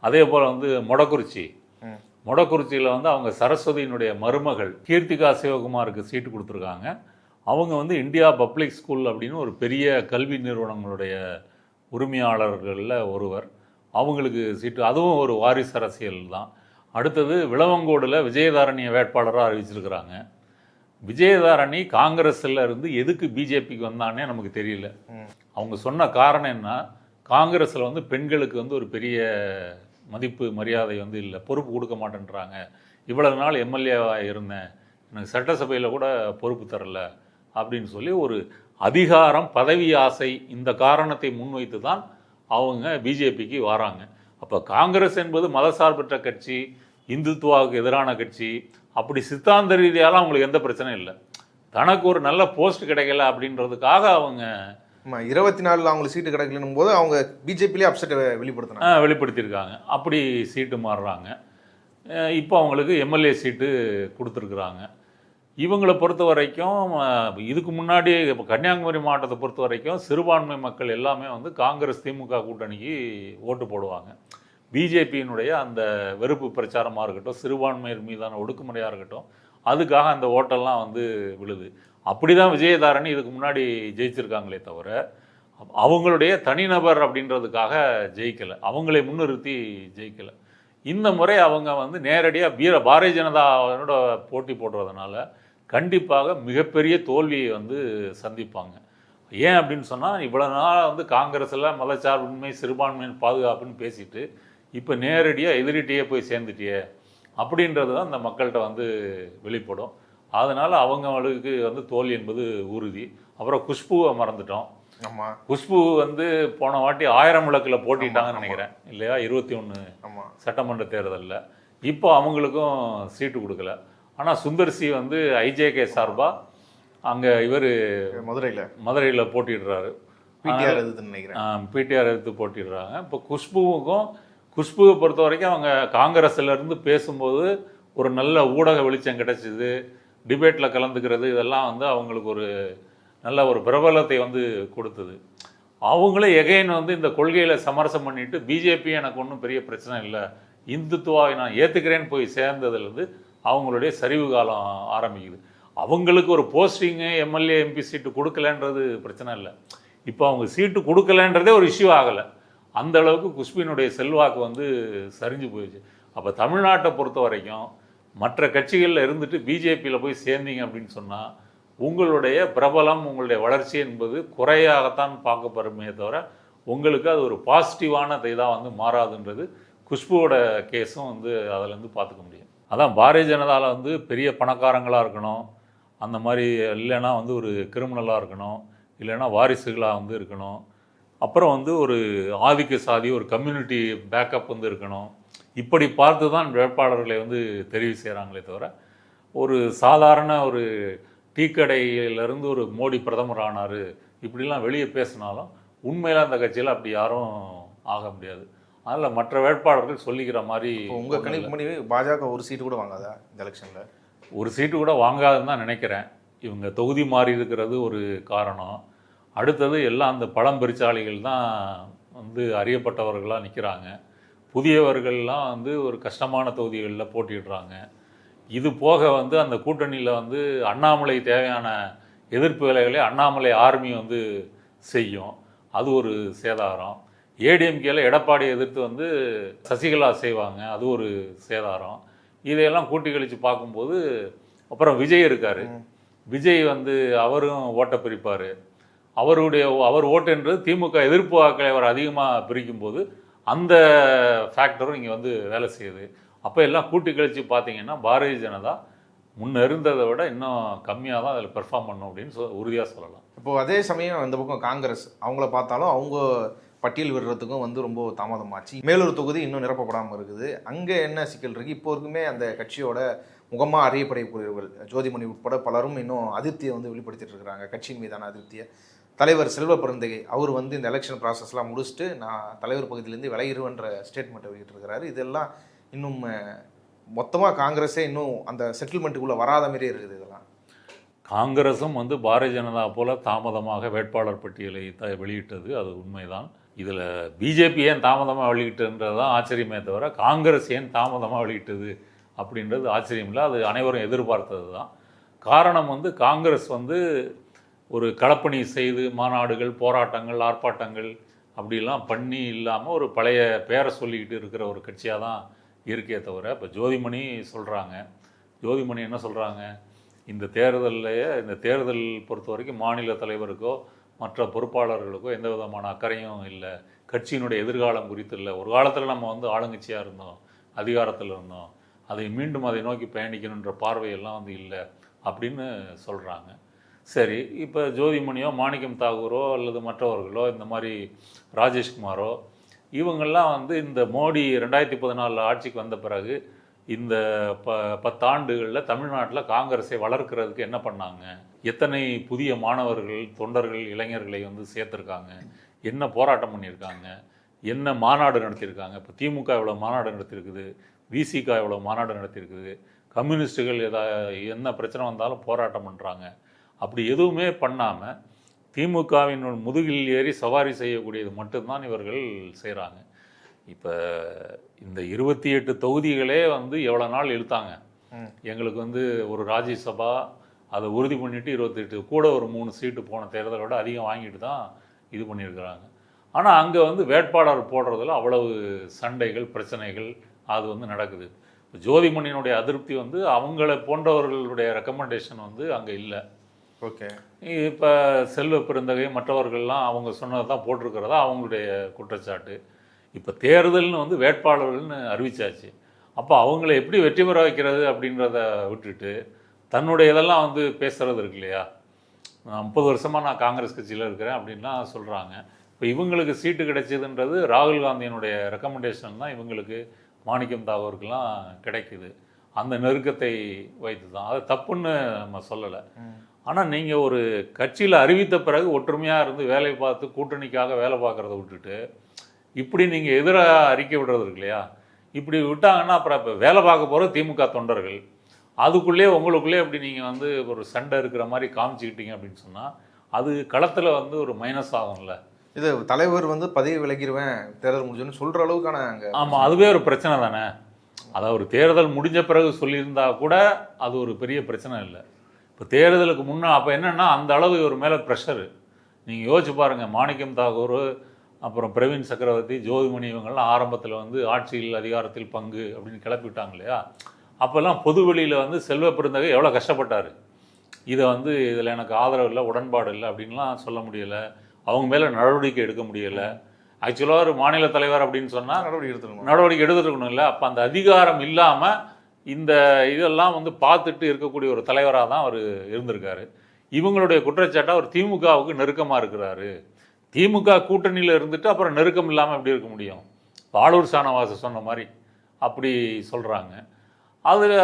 அதே போல் வந்து மொடக்குறிச்சியில் வந்து அவங்க சரஸ்வதியினுடைய மருமகள் கீர்த்திகா சிவகுமாருக்கு சீட்டு கொடுத்துருக்காங்க. அவங்க வந்து இந்தியா பப்ளிக் ஸ்கூல் அப்படின்னு ஒரு பெரிய கல்வி நிறுவனங்களுடைய உரிமையாளர்களில் ஒருவர். அவங்களுக்கு சீட்டு, அதுவும் ஒரு வாரிசு அரசியல் தான். அடுத்தது விளவங்கோடில் விஜயதாரணியை வேட்பாளராக அறிவிச்சிருக்கிறாங்க. விஜயதாரணி காங்கிரஸில் இருந்து எதுக்கு பிஜேபிக்கு வந்தானே நமக்கு தெரியல. அவங்க சொன்ன காரணம் என்ன, காங்கிரஸில் வந்து பெண்களுக்கு வந்து ஒரு பெரிய மதிப்பு மரியாதை வந்து இல்லை, பொறுப்பு கொடுக்க மாட்டேன்றாங்க. இவ்வளவு நாள் எம்எல்ஏவாக இருந்தேன், எனக்கு சட்டசபையில் கூட பொறுப்பு தரல அப்படின்னு சொல்லி ஒரு அதிகாரம், பதவி ஆசை, இந்த காரணத்தை முன்வைத்து தான் அவங்க பிஜேபிக்கு வராங்க. அப்போ காங்கிரஸ் என்பது மதசார்பற்ற கட்சி, இந்துத்துவாவுக்கு எதிரான கட்சி, அப்படி சித்தாந்த ரீதியாலாம் அவங்களுக்கு எந்த பிரச்சனையும் இல்லை. தனக்கு ஒரு நல்ல போஸ்ட் கிடைக்கல அப்படின்றதுக்காக அவங்க 24 அவங்களுக்கு சீட்டு கிடைக்கலன்னும் போது அவங்க பிஜேபியிலே அப்செட் வெளிப்படுத்தியிருக்காங்க. அப்படி சீட்டு மாறுறாங்க. இப்போ அவங்களுக்கு எம்எல்ஏ சீட்டு கொடுத்துருக்குறாங்க. இவங்களை பொறுத்த வரைக்கும் இதுக்கு முன்னாடி இப்போ கன்னியாகுமரி மாவட்டத்தை பொறுத்த வரைக்கும் சிறுபான்மை மக்கள் எல்லாமே வந்து காங்கிரஸ் திமுக கூட்டணிக்கு ஓட்டு போடுவாங்க. பிஜேபியினுடைய அந்த வெறுப்பு பிரச்சாரமாக இருக்கட்டும், சிறுபான்மையர் மீதான ஒடுக்குமுறையாக இருக்கட்டும், அதுக்காக அந்த ஓட்டெல்லாம் வந்து விழுது. அப்படி தான் விஜயதாரணி இதுக்கு முன்னாடி ஜெயிச்சிருக்காங்களே தவிர அவங்களுடைய தனிநபர் அப்படின்றதுக்காக ஜெயிக்கலை, அவங்களை முன்னிறுத்தி ஜெயிக்கலை. இந்த முறை அவங்க வந்து நேரடியாக பாரதிய ஜனதாவோட போட்டி போடுறதுனால கண்டிப்பாக மிகப்பெரிய தோல்வியை வந்து சந்திப்பாங்க. ஏன் அப்படின்னு சொன்னால், இவ்வளோ நாள் வந்து காங்கிரஸில் மதச்சார்பின்மை, சிறுபான்மையின் பாதுகாப்புன்னு பேசிட்டு இப்போ நேரடியாக எதிரிட்டையே போய் சேர்ந்துட்டியே அப்படின்றது தான் இந்த மக்கள்கிட்ட வந்து வெளிப்படும். அதனால் அவங்களுக்கு வந்து தோல்வி என்பது உறுதி. அப்புறம் குஷ்புவை மறந்துட்டோம். குஷ்பு வந்து போன வாட்டி 1000 விளக்கில் போட்டிட்டாங்கன்னு நினைக்கிறேன் இல்லையா, 21 சட்டமன்ற தேர்தலில். இப்போ அவங்களுக்கும் சீட்டு கொடுக்கல. ஆனால் சுந்தர்சி வந்து ஐஜேகே சார்பாக அங்கே இவர் மதுரையில் போட்டிடுறாரு, பிடிஆர் எடுத்து போட்டிடுறாங்க. இப்போ குஷ்புவை பொறுத்த வரைக்கும் அவங்க காங்கிரஸ்லேருந்து பேசும்போது ஒரு நல்ல ஊடக வெளிச்சம் கிடைச்சிது, டிபேட்டில் கலந்துக்கிறது, இதெல்லாம் வந்து அவங்களுக்கு ஒரு நல்ல ஒரு பிரபலத்தை வந்து கொடுத்தது. அவங்களே எகைன் வந்து இந்த கொள்கையில் சமரசம் பண்ணிட்டு பிஜேபி எனக்கு ஒன்றும் பெரிய பிரச்சனை இல்லை, இந்துத்துவாவை நான் ஏற்றுக்கிறேன்னு போய் சேர்ந்ததுலேருந்து அவங்களுடைய சரிவு காலம் ஆரம்பிக்குது. அவங்களுக்கு ஒரு போஸ்டிங்கு எம்எல்ஏ எம்பி சீட்டு கொடுக்கலன்றது பிரச்சனை இல்லை, இப்போ அவங்க சீட்டு கொடுக்கலன்றதே ஒரு இஷ்யூ ஆகலை. அந்த அளவுக்கு குஷ்பினுடைய செல்வாக்கு வந்து சரிஞ்சு போயிடுச்சு. அப்போ தமிழ்நாட்டை பொறுத்த வரைக்கும் மற்ற கட்சிகளில் இருந்துட்டு பிஜேபியில் போய் சேர்ந்தீங்க அப்படின்னு சொன்னால் உங்களுடைய பிரபலம், உங்களுடைய வளர்ச்சி என்பது குறையாகத்தான் பார்க்கப்படுமே தவிர உங்களுக்கு அது ஒரு பாசிட்டிவான இதாக வந்து மாறாதுன்றது குஷ்புவோட கேஸும் வந்து அதிலேருந்து பார்த்துக்க முடியும். அதான் பாரதிய ஜனதாவில் வந்து பெரிய பணக்காரங்களாக இருக்கணும், அந்த மாதிரி இல்லைன்னா வந்து ஒரு கிரிமினலாக இருக்கணும், இல்லைன்னா வாரிசுகளாக வந்து இருக்கணும், அப்புறம் வந்து ஒரு ஆதிக்க சாதி ஒரு கம்யூனிட்டி பேக்கப் வந்து இருக்கணும், இப்படி பார்த்து தான் வேட்பாளர்களை வந்து தெரிவு செய்கிறாங்களே தவிர ஒரு சாதாரண ஒரு டீ கடையிலேருந்து ஒரு மோடி பிரதமர் ஆனார் இப்படிலாம் வெளியே பேசினாலும் உண்மையில் அந்த கட்சியில் அப்படி யாரும் ஆக முடியாது. அதில் மற்ற வேட்பாளர்கள் சொல்லிக்கிற மாதிரி உங்கள் கணிப்பு பண்ணி பாஜக ஒரு சீட்டு கூட வாங்காதா இந்த எலெக்ஷனில்? ஒரு சீட்டு கூட வாங்காதுன்னு தான் நினைக்கிறேன். இவங்க தொகுதி மாறி இருக்கிறது ஒரு காரணம். அடுத்தது எல்லாம் அந்த பழம்பெருச்சாளிகள் தான் வந்து அறியப்பட்டவர்களாக நிற்கிறாங்க. புதியவர்கள்லாம் வந்து ஒரு கஷ்டமான தொகுதிகளில் போட்டிடுறாங்க. இது போக வந்து அந்த கூட்டணியில் வந்து அண்ணாமலை தேவையான எதிர்ப்பு வேலைகளை அண்ணாமலை ஆர்மி வந்து செய்யும், அது ஒரு சேதாரம். ஏடிஎம்கேல எடப்பாடி எதிர்த்து வந்து சசிகலா செய்வாங்க, அது ஒரு சேதாரம். இதையெல்லாம் கூட்டி கழித்து பார்க்கும்போது அப்புறம் விஜய் இருக்கார். விஜய் வந்து அவரும் ஓட்டை பிரிப்பார். அவர் ஓட்டுன்றது திமுக எதிர்ப்பு வாக்களை அவர் அதிகமாக பிரிக்கும்போது அந்த ஃபேக்டரும் இங்கே வந்து வேலை செய்யுது. அப்போ எல்லாம் கூட்டி கழித்து பார்த்தீங்கன்னா பாரதிய ஜனதா முன்ன இருந்ததை விட இன்னும் கம்மியாக தான் அதில் பெர்ஃபார்ம் பண்ணும் அப்படின்னு உறுதியாக சொல்லலாம். இப்போது அதே சமயம் இந்த பக்கம் காங்கிரஸ் அவங்கள பார்த்தாலும் அவங்க பட்டியல் விடுறதுக்கும் வந்து ரொம்ப தாமதமாச்சு. மேலூர் தொகுதி இன்னும் நிரப்பப்படாமல் இருக்குது. அங்கே என்ன சிக்கல் இருக்குது? இப்போ வரைக்குமே அந்த கட்சியோட முகமாக அறியப்படக்கூடியவர்கள் ஜோதிமணி உட்பட பலரும் இன்னும் அதிருப்தியை வந்து வெளிப்படுத்திட்டு இருக்கிறாங்க, கட்சியின் மீதான அதிருப்தியை. தலைவர் செல்வ பெருந்தகை அவர் வந்து இந்த எலெக்ஷன் ப்ராசஸ்லாம் முடிச்சுட்டு நான் தலைவர் பகுதியிலேருந்து விலகிடுவேன்ற ஸ்டேட்மெண்ட்டை வெளியிட்டிருக்கிறாரு. இதெல்லாம் இன்னும் மொத்தமாக காங்கிரஸே இன்னும் அந்த செட்டில்மெண்ட்டுக்குள்ளே வராத மாதிரியே இருக்குது. இதெல்லாம் காங்கிரஸும் வந்து பாரதிய ஜனதா போல தாமதமாக வேட்பாளர் பட்டியலை வெளியிட்டது அது உண்மைதான். இதில் பிஜேபி ஏன் தாமதமாக வெளியிட்டதுன்றது தான் ஆச்சரியமே தவிர காங்கிரஸ் ஏன் தாமதமாக வெளியிட்டது அப்படின்றது ஆச்சரியம் இல்லை, அது அனைவரும் எதிர்பார்த்தது தான். காரணம் வந்து காங்கிரஸ் வந்து ஒரு களப்பணி செய்து மாநாடுகள், போராட்டங்கள், ஆர்ப்பாட்டங்கள் அப்படிலாம் பண்ணி இல்லாமல் ஒரு பழைய பேரை சொல்லிக்கிட்டு இருக்கிற ஒரு கட்சியாக தான் இருக்கே தவிர, இப்போ ஜோதிமணி சொல்கிறாங்க, ஜோதிமணி என்ன சொல்கிறாங்க, இந்த தேர்தல் பொறுத்த வரைக்கும் மாநில தலைவருக்கோ மற்ற பொறுப்பாளர்களுக்கோ எந்த விதமான அக்கறையும் இல்லை, கட்சியினுடைய எதிர்காலம் குறித்து இல்லை. ஒரு காலத்தில் நம்ம வந்து ஆளுங்கட்சியாக இருந்தோம், அதிகாரத்தில் இருந்தோம், அதை மீண்டும் அதை நோக்கி பயணிக்கணுன்ற பார்வையெல்லாம் வந்து இல்லை அப்படின்னு சொல்கிறாங்க. சரி, இப்போ ஜோதிமணியோ மாணிக்கம் தாகூரோ அல்லது மற்றவர்களோ இந்த மாதிரி ராஜேஷ்குமாரோ இவங்கெல்லாம் வந்து இந்த மோடி 2014 ஆட்சிக்கு வந்த பிறகு இந்த 10 ஆண்டுகளில் தமிழ்நாட்டில் காங்கிரஸை வளர்க்கிறதுக்கு என்ன பண்ணாங்க, எத்தனை புதிய மாணவர்கள், தொண்டர்கள், இளைஞர்களை வந்து சேர்த்துருக்காங்க, என்ன போராட்டம் பண்ணியிருக்காங்க, என்ன மாநாடு நடத்தியிருக்காங்க. இப்போ திமுக எவ்வளோ மாநாடு நடத்தியிருக்குது, விசிக எவ்வளோ மாநாடு நடத்தியிருக்குது, கம்யூனிஸ்ட்டுகள் என்ன பிரச்சனை வந்தாலும் போராட்டம் பண்ணுறாங்க. அப்படி எதுவுமே பண்ணாமல் திமுகவின் முதுகில் ஏறி சவாரி செய்யக்கூடியது மட்டும்தான் இவர்கள் செய்கிறாங்க. இப்போ இந்த 28 தொகுதிகளே வந்து எவ்வளோ நாள் இழுத்தாங்க. எங்களுக்கு வந்து ஒரு ராஜ்யசபா அதை உறுதி பண்ணிவிட்டு 28 கூட ஒரு 3 சீட்டு போன தேர்தலோட அதிகம் வாங்கிட்டு தான் இது பண்ணியிருக்கிறாங்க. ஆனால் அங்கே வந்து வேட்பாளர் போடுறதுல அவ்வளவு சண்டைகள், பிரச்சனைகள் அது வந்து நடக்குது. ஜோதிமணியினுடைய அதிருப்தி வந்து அவங்கள போன்றவர்களுடைய ரெக்கமெண்டேஷன் வந்து அங்கே இல்லை. ஓகே, இப்போ செல்வ பெருந்தகை மற்றவர்கள்லாம் அவங்க சொன்னதை தான் போட்டிருக்கிறதா அவங்களுடைய குற்றச்சாட்டு. இப்போ தேர்தல்னு வந்து வேட்பாளர்கள்னு அறிவிச்சாச்சு. அப்போ அவங்கள எப்படி வெற்றி பெற வைக்கிறது அப்படின்றத விட்டுட்டு தன்னுடைய இதெல்லாம் வந்து பேசுகிறது இருக்கு இல்லையா. 30 வருஷமாக நான் காங்கிரஸ் கட்சியில் இருக்கிறேன் அப்படின்லாம் சொல்கிறாங்க. இப்போ இவங்களுக்கு சீட்டு கிடைச்சதுன்றது ராகுல் காந்தியினுடைய ரெக்கமெண்டேஷன் தான் இவங்களுக்கு மாணிக்கம் தாகூருக்கெல்லாம் கிடைக்குது. அந்த நெருக்கத்தை வைத்து தான், அது தப்புன்னு நம்ம சொல்லலை. ஆனால் நீங்கள் ஒரு கட்சியில் அறிவித்த பிறகு ஒற்றுமையாக இருந்து வேலை பார்த்து கூட்டணிக்காக வேலை பார்க்குறத விட்டுட்டு இப்படி நீங்கள் எதிராக அறிக்கை விடுறது இருக்கு இல்லையா. இப்படி விட்டாங்கன்னா அப்புறம் இப்போ வேலை பார்க்க போகிற திமுக தொண்டர்கள் அதுக்குள்ளேயே உங்களுக்குள்ளே அப்படி நீங்கள் வந்து ஒரு சண்டை இருக்கிற மாதிரி காமிச்சிக்கிட்டீங்க அப்படின்னு சொன்னால் அது களத்தில் வந்து ஒரு மைனஸ் ஆகும்ல. இது தலைவர் வந்து பதவி விலகிடுவேன் தேர்தல் முடிஞ்சோன்னு சொல்கிற அளவுக்கான அங்கே. ஆமாம், அதுவே ஒரு பிரச்சனை தானே. அதாவது ஒரு தேர்தல் முடிஞ்ச பிறகு சொல்லியிருந்தா கூட அது ஒரு பெரிய பிரச்சனை இல்லை. இப்போ தேர்தலுக்கு முன்னே அப்போ என்னென்னா அந்த அளவு ஒரு மேலே ப்ரெஷரு. நீங்கள் யோசிச்சு பாருங்கள், மாணிக்கம் தாகூர், அப்புறம் பிரவீன் சக்கரவர்த்தி, ஜோதிமணி இவங்கெல்லாம் ஆரம்பத்தில் வந்து ஆட்சியில் அதிகாரத்தில் பங்கு அப்படின்னு கிளப்பி விட்டாங்க இல்லையா. அப்போல்லாம் பொது வெளியில் வந்து செல்வ பெருந்தகை எவ்வளோ கஷ்டப்பட்டார். இதை வந்து இதில் எனக்கு ஆதரவு இல்லை, உடன்பாடு இல்லை அப்படின்லாம் சொல்ல முடியலை. அவங்க மேலே நடவடிக்கை எடுக்க முடியலை. ஆக்சுவலாக ஒரு மாநில தலைவர் அப்படின்னு சொன்னால் நடவடிக்கை எடுத்துருக்கணும் இல்லை. அப்போ அந்த அதிகாரம் இல்லாமல் இந்த இதெல்லாம் வந்து பார்த்துட்டு இருக்கக்கூடிய ஒரு தலைவராக தான் அவர் இருந்திருக்காரு. இவங்களுடைய குற்றச்சாட்டை அவர் திமுகவுக்கு நெருக்கமாக இருக்கிறாரு. திமுக கூட்டணியில் இருந்துட்டு அப்புறம் நெருக்கம் இல்லாமல் எப்படி இருக்க முடியும்? ஆளூர் ஷானவாஸ் சொன்ன மாதிரி அப்படி சொல்கிறாங்க. அதில்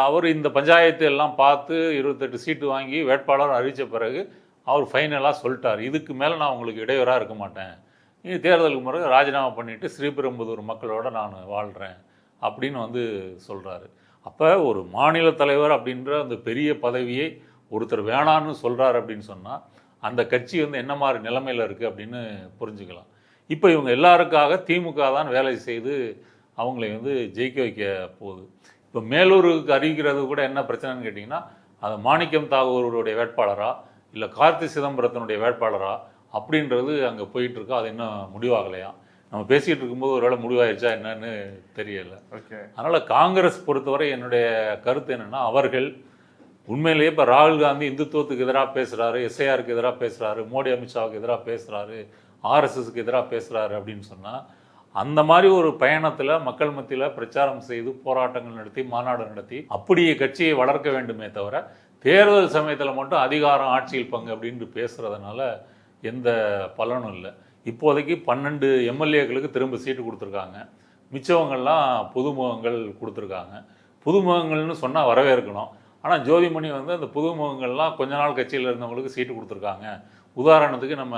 அவர் இந்த பஞ்சாயத்து எல்லாம் பார்த்து 28 சீட்டு வாங்கி வேட்பாளர் அறிவித்த பிறகு அவர் ஃபைனலாக சொல்லிட்டார், இதுக்கு மேலே நான் உங்களுக்கு இடையூறாக இருக்க மாட்டேன், நீ தேர்தலுக்கு பிறகு ராஜினாமா பண்ணிவிட்டு ஸ்ரீபெரும்புதூர் மக்களோட நான் வாழ்கிறேன் அப்படின்னு வந்து சொல்கிறாரு. அப்போ ஒரு மாநில தலைவர் அப்படின்ற அந்த பெரிய பதவியை ஒருத்தர் வேணான்னு சொல்கிறார் அப்படின்னு சொன்னால் அந்த கட்சி வந்து என்ன மாதிரி நிலைமையில் இருக்குது அப்படின்னு புரிஞ்சுக்கலாம். இப்போ இவங்க எல்லாருக்காக திமுக தான் வேலை செய்து அவங்களை வந்து ஜெயிக்க வைக்க போகுது. இப்போ மேலூருக்கு அறிவிக்கிறது கூட என்ன பிரச்சனைன்னு கேட்டிங்கன்னா, அது மாணிக்கம் தாகூருடைய வேட்பாளரா இல்லை கார்த்தி சிதம்பரத்தினுடைய வேட்பாளரா அப்படின்றது அங்கே போயிட்டுருக்கோம். அது இன்னும் முடிவாகலையா. நம்ம பேசிகிட்டு இருக்கும்போது ஒரு வேளை முடிவாயிடுச்சா என்னன்னு தெரியலை. அதனால் காங்கிரஸ் பொறுத்தவரை என்னுடைய கருத்து என்னென்னா, அவர்கள் உண்மையிலேயே இப்போ ராகுல் காந்தி இந்துத்துவத்துக்கு எதிராக பேசுகிறாரு, எஸ்ஐஆருக்கு எதிராக பேசுகிறாரு, மோடி அமித்ஷாவுக்கு எதிராக பேசுகிறாரு, ஆர்எஸ்எஸ்க்கு எதிராக பேசுகிறாரு அப்படின்னு சொன்னால் அந்த மாதிரி ஒரு பயணத்தில் மக்கள் மத்தியில் பிரச்சாரம் செய்து போராட்டங்கள் நடத்தி மாநாடு நடத்தி அப்படியே கட்சியை வளர்க்க வேண்டுமே தவிர தேர்தல் சமயத்தில் மட்டும் அதிகாரம் ஆட்சியில் பங்கு அப்படின்ட்டு பேசுகிறதுனால எந்த பலனும் இல்லை. இப்போதைக்கு 12 எம்எல்ஏக்களுக்கு திரும்ப சீட்டு கொடுத்துருக்காங்க. மிச்சவங்கள்லாம் புதுமுகங்கள் கொடுத்துருக்காங்க. புதுமுகங்கள்னு சொன்னால் வரவேற்கணும். ஆனால் ஜோதிமணி வந்து அந்த புதுமுகங்கள்லாம் கொஞ்ச நாள் கட்சியில் இருந்தவங்களுக்கு சீட்டு கொடுத்துருக்காங்க. உதாரணத்துக்கு நம்ம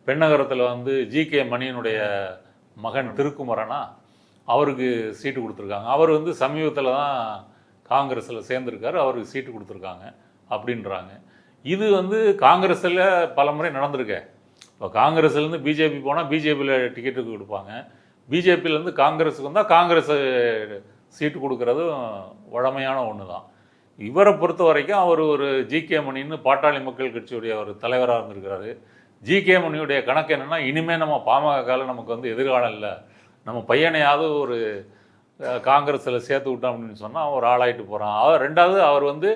பெண்ணகரத்தில் வந்து ஜி.கே. மணியனுடைய மகன் திருக்குமரனா அவருக்கு சீட்டு கொடுத்துருக்காங்க. அவர் வந்து சமீபத்தில் தான் காங்கிரஸில் சேர்ந்துருக்காரு, அவருக்கு சீட்டு கொடுத்துருக்காங்க அப்படின்றாங்க. இது வந்து காங்கிரஸில் பல முறை நடந்திருக்க. இப்போ காங்கிரஸ்லேருந்து பிஜேபி போனால் பிஜேபியில் டிக்கெட்டுக்கு கொடுப்பாங்க, பிஜேபியிலேருந்து காங்கிரஸுக்கு வந்தால் காங்கிரஸ் சீட்டு கொடுக்கறதும் வழமையான ஒன்று தான். இவரை பொறுத்த வரைக்கும் அவர் ஒரு ஜி.கே. மணின்னு பாட்டாளி மக்கள் கட்சியுடைய ஒரு தலைவராக இருந்திருக்கிறாரு. ஜி.கே. மணியுடைய கணக்கு என்னென்னா, இனிமேல் நம்ம பாமகவில் நமக்கு வந்து எதிர்காலம் இல்லை, நம்ம பையனையாவது ஒரு காங்கிரஸில் சேர்த்து விட்டோம் அப்படின்னு சொன்னால் ஒரு ஆளாயிட்டு போகிறான். ரெண்டாவது அவர் வந்து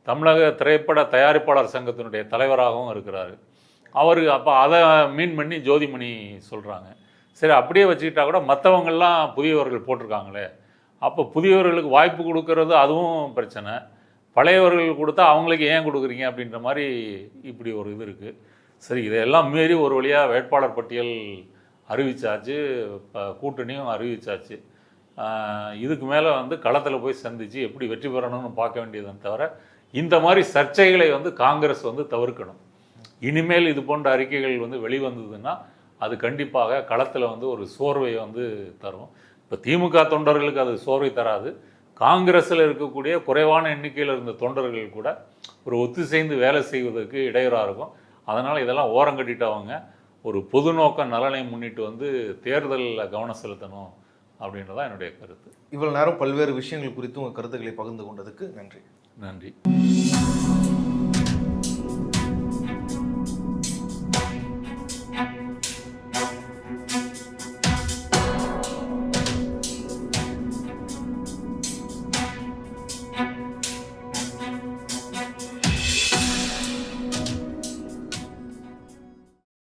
தமிழக திரைப்பட தயாரிப்பாளர் சங்கத்தினுடைய தலைவராகவும் இருக்கிறாரு. அவர் அப்போ அதை மீன் பண்ணி ஜோதிமணி சொல்கிறாங்க. சரி, அப்படியே வச்சுக்கிட்டா கூட மற்றவங்கள்லாம் புதியவர்கள் போட்டிருக்காங்களே, அப்போ புதியவர்களுக்கு வாய்ப்பு கொடுக்கறது அதுவும் பிரச்சனை, பழையவர்கள் கொடுத்தா அவங்களுக்கு ஏன் கொடுக்குறீங்க அப்படின்ற மாதிரி இப்படி ஒரு இது இருக்குது. சரி, இதையெல்லாம் மீறி ஒரு வழியாக வேட்பாளர் பட்டியல் அறிவிச்சாச்சு, கூட்டணியும் அறிவிச்சாச்சு. இதுக்கு மேலே வந்து களத்தில் போய் சந்தித்து எப்படி வெற்றி பெறணும்னு பார்க்க வேண்டியதுன்னு தவிர இந்த மாதிரி சர்ச்சைகளை வந்து காங்கிரஸ் வந்து தவிர்க்கணும். இனிமேல் இது போன்ற அறிக்கைகள் வந்து வெளிவந்ததுன்னா அது கண்டிப்பாக களத்தில் வந்து ஒரு சோர்வை வந்து தரும். இப்போ திமுக தொண்டர்களுக்கு அது சோர்வை தராது, காங்கிரஸில் இருக்கக்கூடிய குறைவான எண்ணிக்கையில் இருந்த தொண்டர்கள் கூட ஒரு ஒத்துசைந்து வேலை செய்வதற்கு இடையூறாக இருக்கும். அதனால் இதெல்லாம் ஓரங்கட்டிட்டு அவங்க ஒரு பொது நோக்க நலனை முன்னிட்டு வந்து தேர்தலில் கவனம் செலுத்தணும் அப்படின்றதான் என்னுடைய கருத்து. இவ்வளவு நேரம் பல்வேறு விஷயங்கள் குறித்து உங்கள் கருத்துக்களை பகிர்ந்து கொண்டதுக்கு நன்றி. நன்றி.